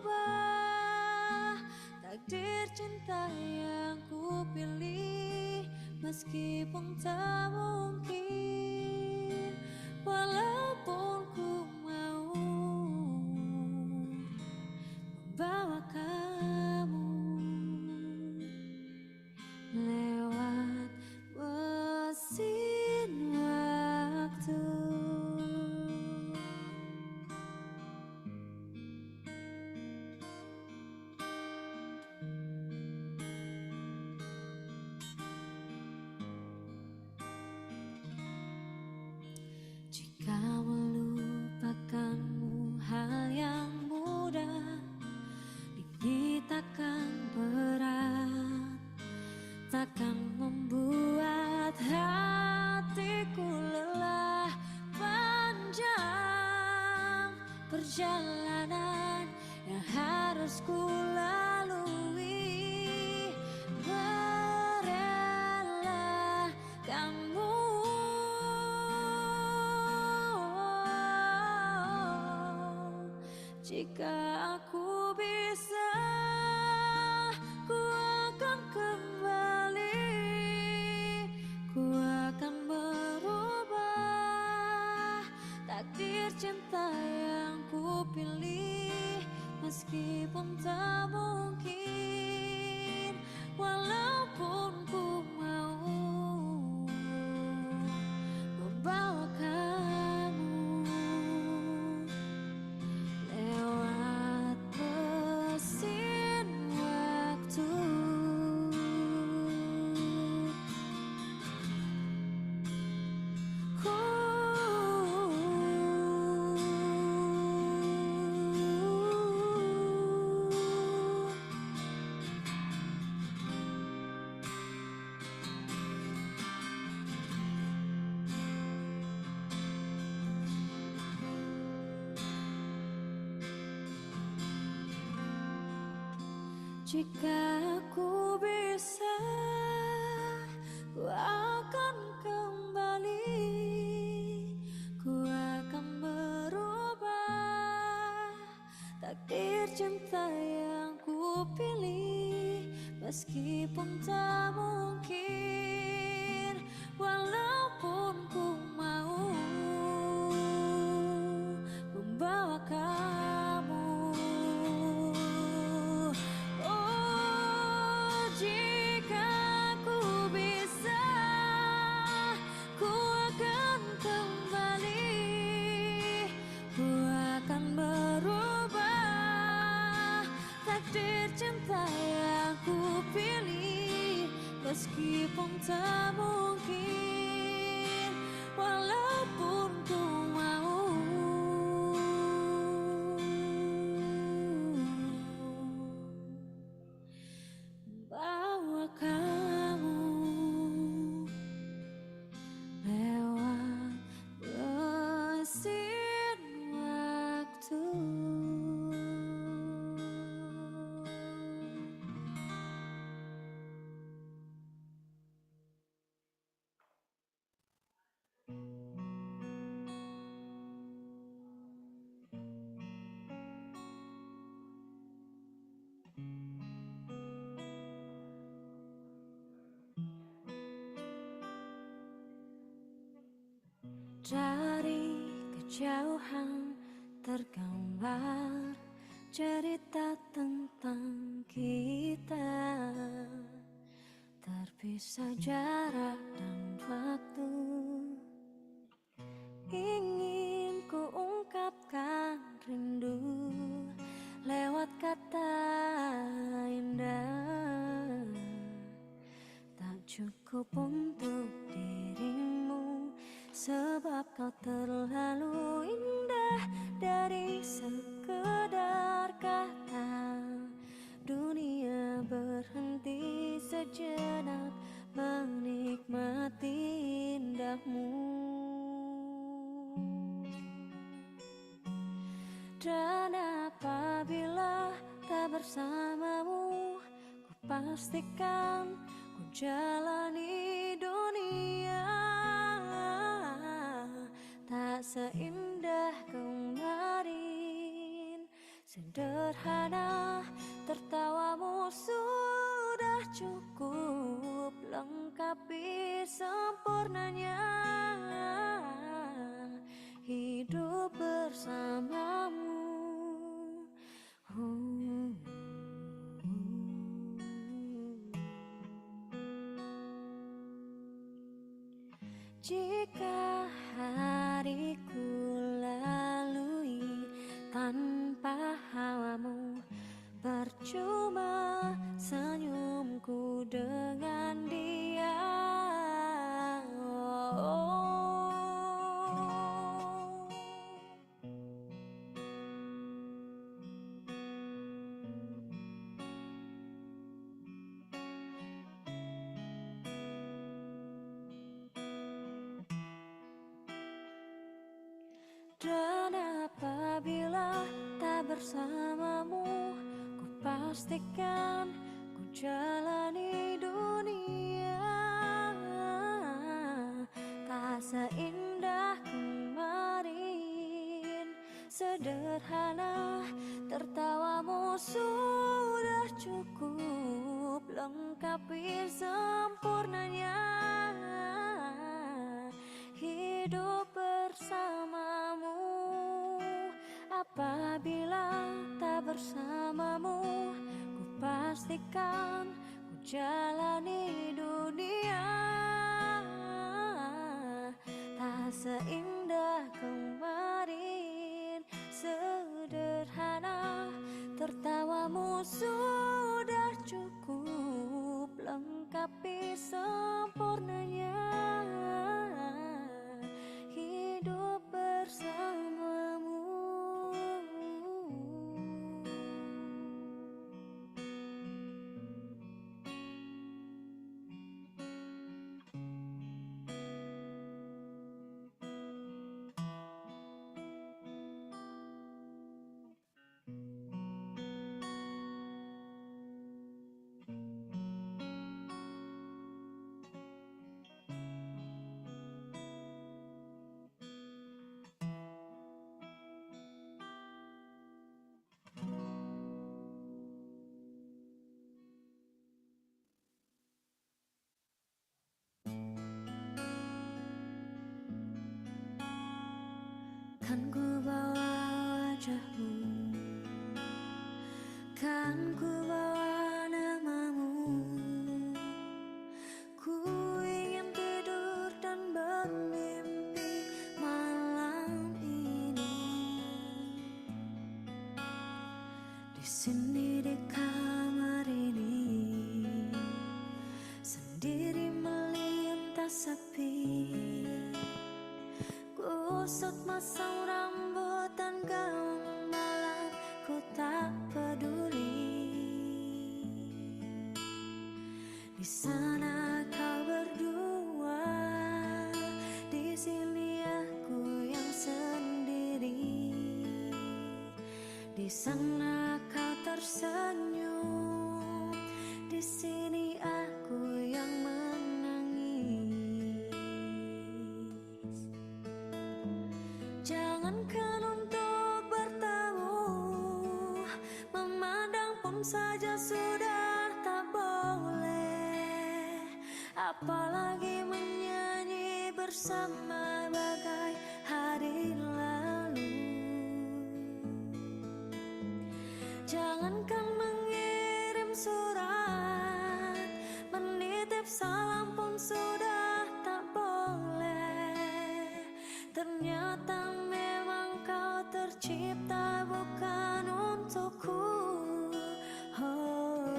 takdir cinta yang ku pilih. Meskipun tak mungkin, walaupun ku mau membawa kamu lewat mesin waktu. Jika melupakanmu hal yang mudah, ini takkan berat, takkan membuat hatiku lelah. Panjang perjalanan yang harus ku lalui, merelakanmu. Jika aku bisa, ku akan kembali, ku akan merubah takdir cinta yang ku pilih. Meskipun tak mungkin, walaupun ku mau membawa kamu lewat mesin waktu. Jika aku bisa, ku akan kembali, ku akan merubah takdir cinta yang ku pilih. Meskipun tak mungkin, walaupun ku mau membawa kamu. Jika ku bisa, ku akan kembali, ku akan merubah takdir cinta yang ku pilih. Meskipun tak mungkin, walaupun ku mau bawa kamu lewat mesin waktu. Dari kejauhan tergambar cerita tentang kita, terpisah jarak dan waktu. Ingin ku ungkapkan rindu lewat kata indah. Tak cukup untuk dirimu, sebab kau terlalu indah. Dari sekedar kata, dunia berhenti sejenak menikmati indahmu. Dan apabila tak bersamamu, ku pastikan ku jalani dunia tak seindah kemarin. Sederhana, tertawamu sudah cukup lengkapi sempurnanya hidup bersamamu. Jika hariku lalui tanpa hawamu, percuma senyumku dengan dia. Dan apabila tak bersamamu, ku pastikan ku jalani dunia tak seindah kemarin. Sederhana, tertawamu sudah cukup lengkapi sempurnanya hidup bersamamu. Apabila tak bersamamu, ku pastikan ku jalani dunia tak seindah kemarin. Sederhana, tertawamu sudah cukup lengkapi sempurnanya hidup bersamamu. Kan ku bawa wajahmu, kan ku bawa namamu. Ku ingin tidur dan bermimpi malam ini. Di sini di kamar ini, sendiri melintas sepi. Kusut masang rambut dan gaun malam, ku tak peduli. Di sana kau berdua, di sini aku yang sendiri. Di sana kau tersenyum, di sini aku yang menangis. Jangankan untuk bertemu, memandang pun saja sudah tak boleh. Apalagi menyanyi bersama bagai hari lalu. Jangankan mengirim surat, menitip Ternyata memang kau tercipta bukan untukku. Oh,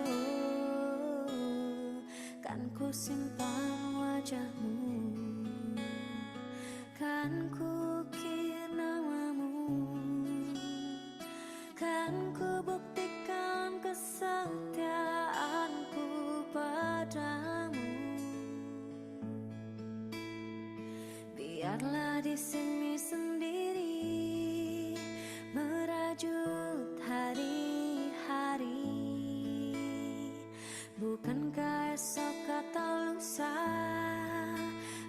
kan ku simpan wajahmu, kan ku ukir namamu, kan ku buktikan kesetiaanku padamu. Biarlah di sini sendiri merajut hari-hari. Bukankah esok atau lusa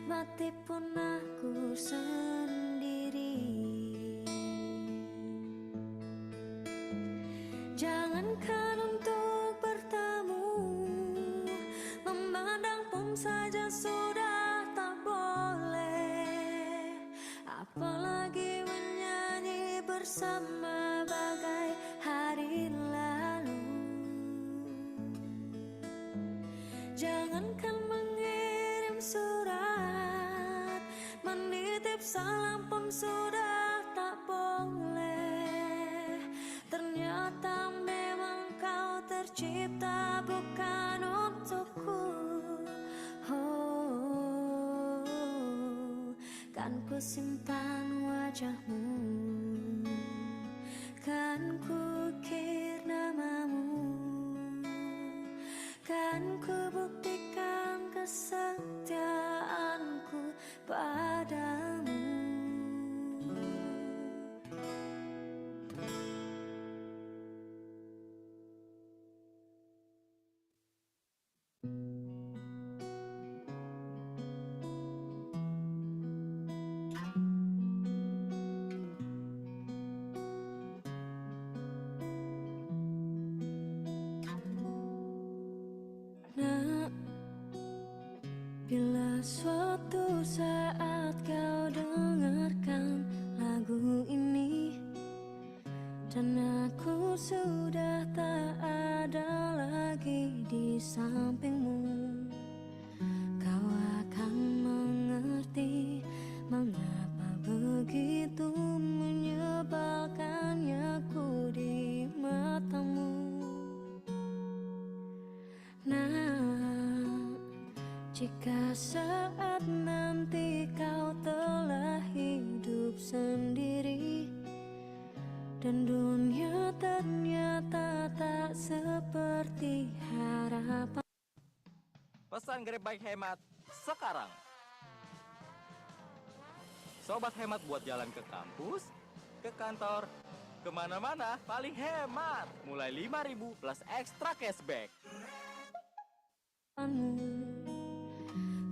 mati pun aku sendiri. Jangankan untuk bertemu, memandang pun saja sudah tak boleh. Apalagi menyanyi bersama bagai hari lalu. Jangankan mengirim surat, menitip salam pun sudah tak boleh. Ternyata memang kau tercipta bukan untukku. Oh, kan ku simpan wajahmu, kan ku ukir namamu, kan ku buktikan kesetiaanku padamu. Nak, bila suatu saat kau dengarkan lagu ini dan aku sudah tak ada lagi di sampingmu, kau akan mengerti mengapa begitu menyebalkannya aku di matamu. Nah, jika saat nanti kau telah hidup sendiri dan dunia ternyata tak seperti harapan. Pesan Grab Bike hemat sekarang. Sobat hemat buat jalan ke kampus, ke kantor, kemana-mana paling hemat. Mulai 5.000 plus ekstra cashback.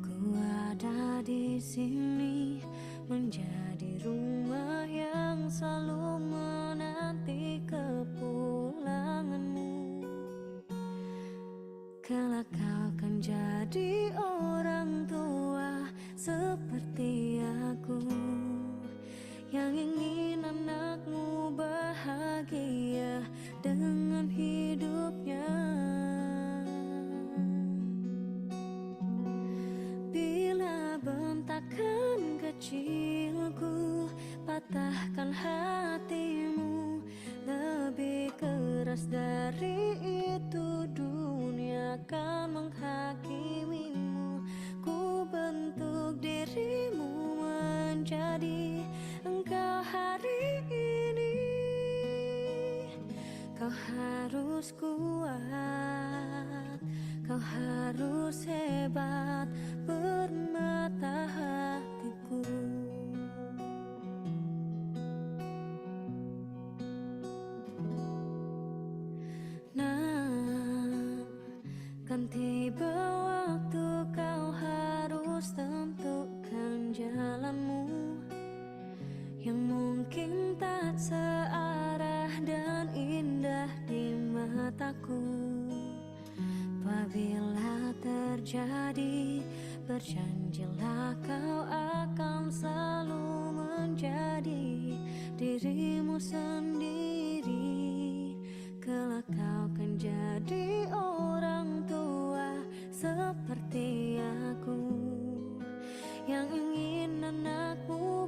Ku ada di sini menjadi rumah yang selalu menanti kepulanganmu. Kelak kau kan jadi orang tua seperti aku yang ingin anakmu bahagia dengan hidupnya. Bila bentakan kecilku patahkan hatimu, lebih keras dari itu dunia akan menghakimimu. Ku bentuk dirimu menjadi engkau hari ini. Kau harus kuat, kau harus hebat, permata hatiku. Nah, kan tiba waktu kau harus tentukan jalanmu yang mungkin tak searah dan indah di mataku. Apabila terjadi, berjanjilah kau akan selalu menjadi dirimu sendiri. Kelak kau kan jadi orang tua seperti aku yang ingin anakmu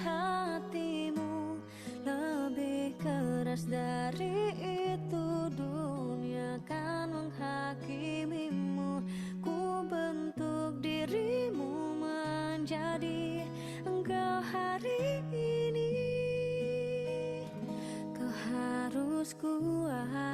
hatimu. Lebih keras dari itu dunia kan menghakimimu. Ku bentuk dirimu menjadi engkau hari ini. Kau harus kuat.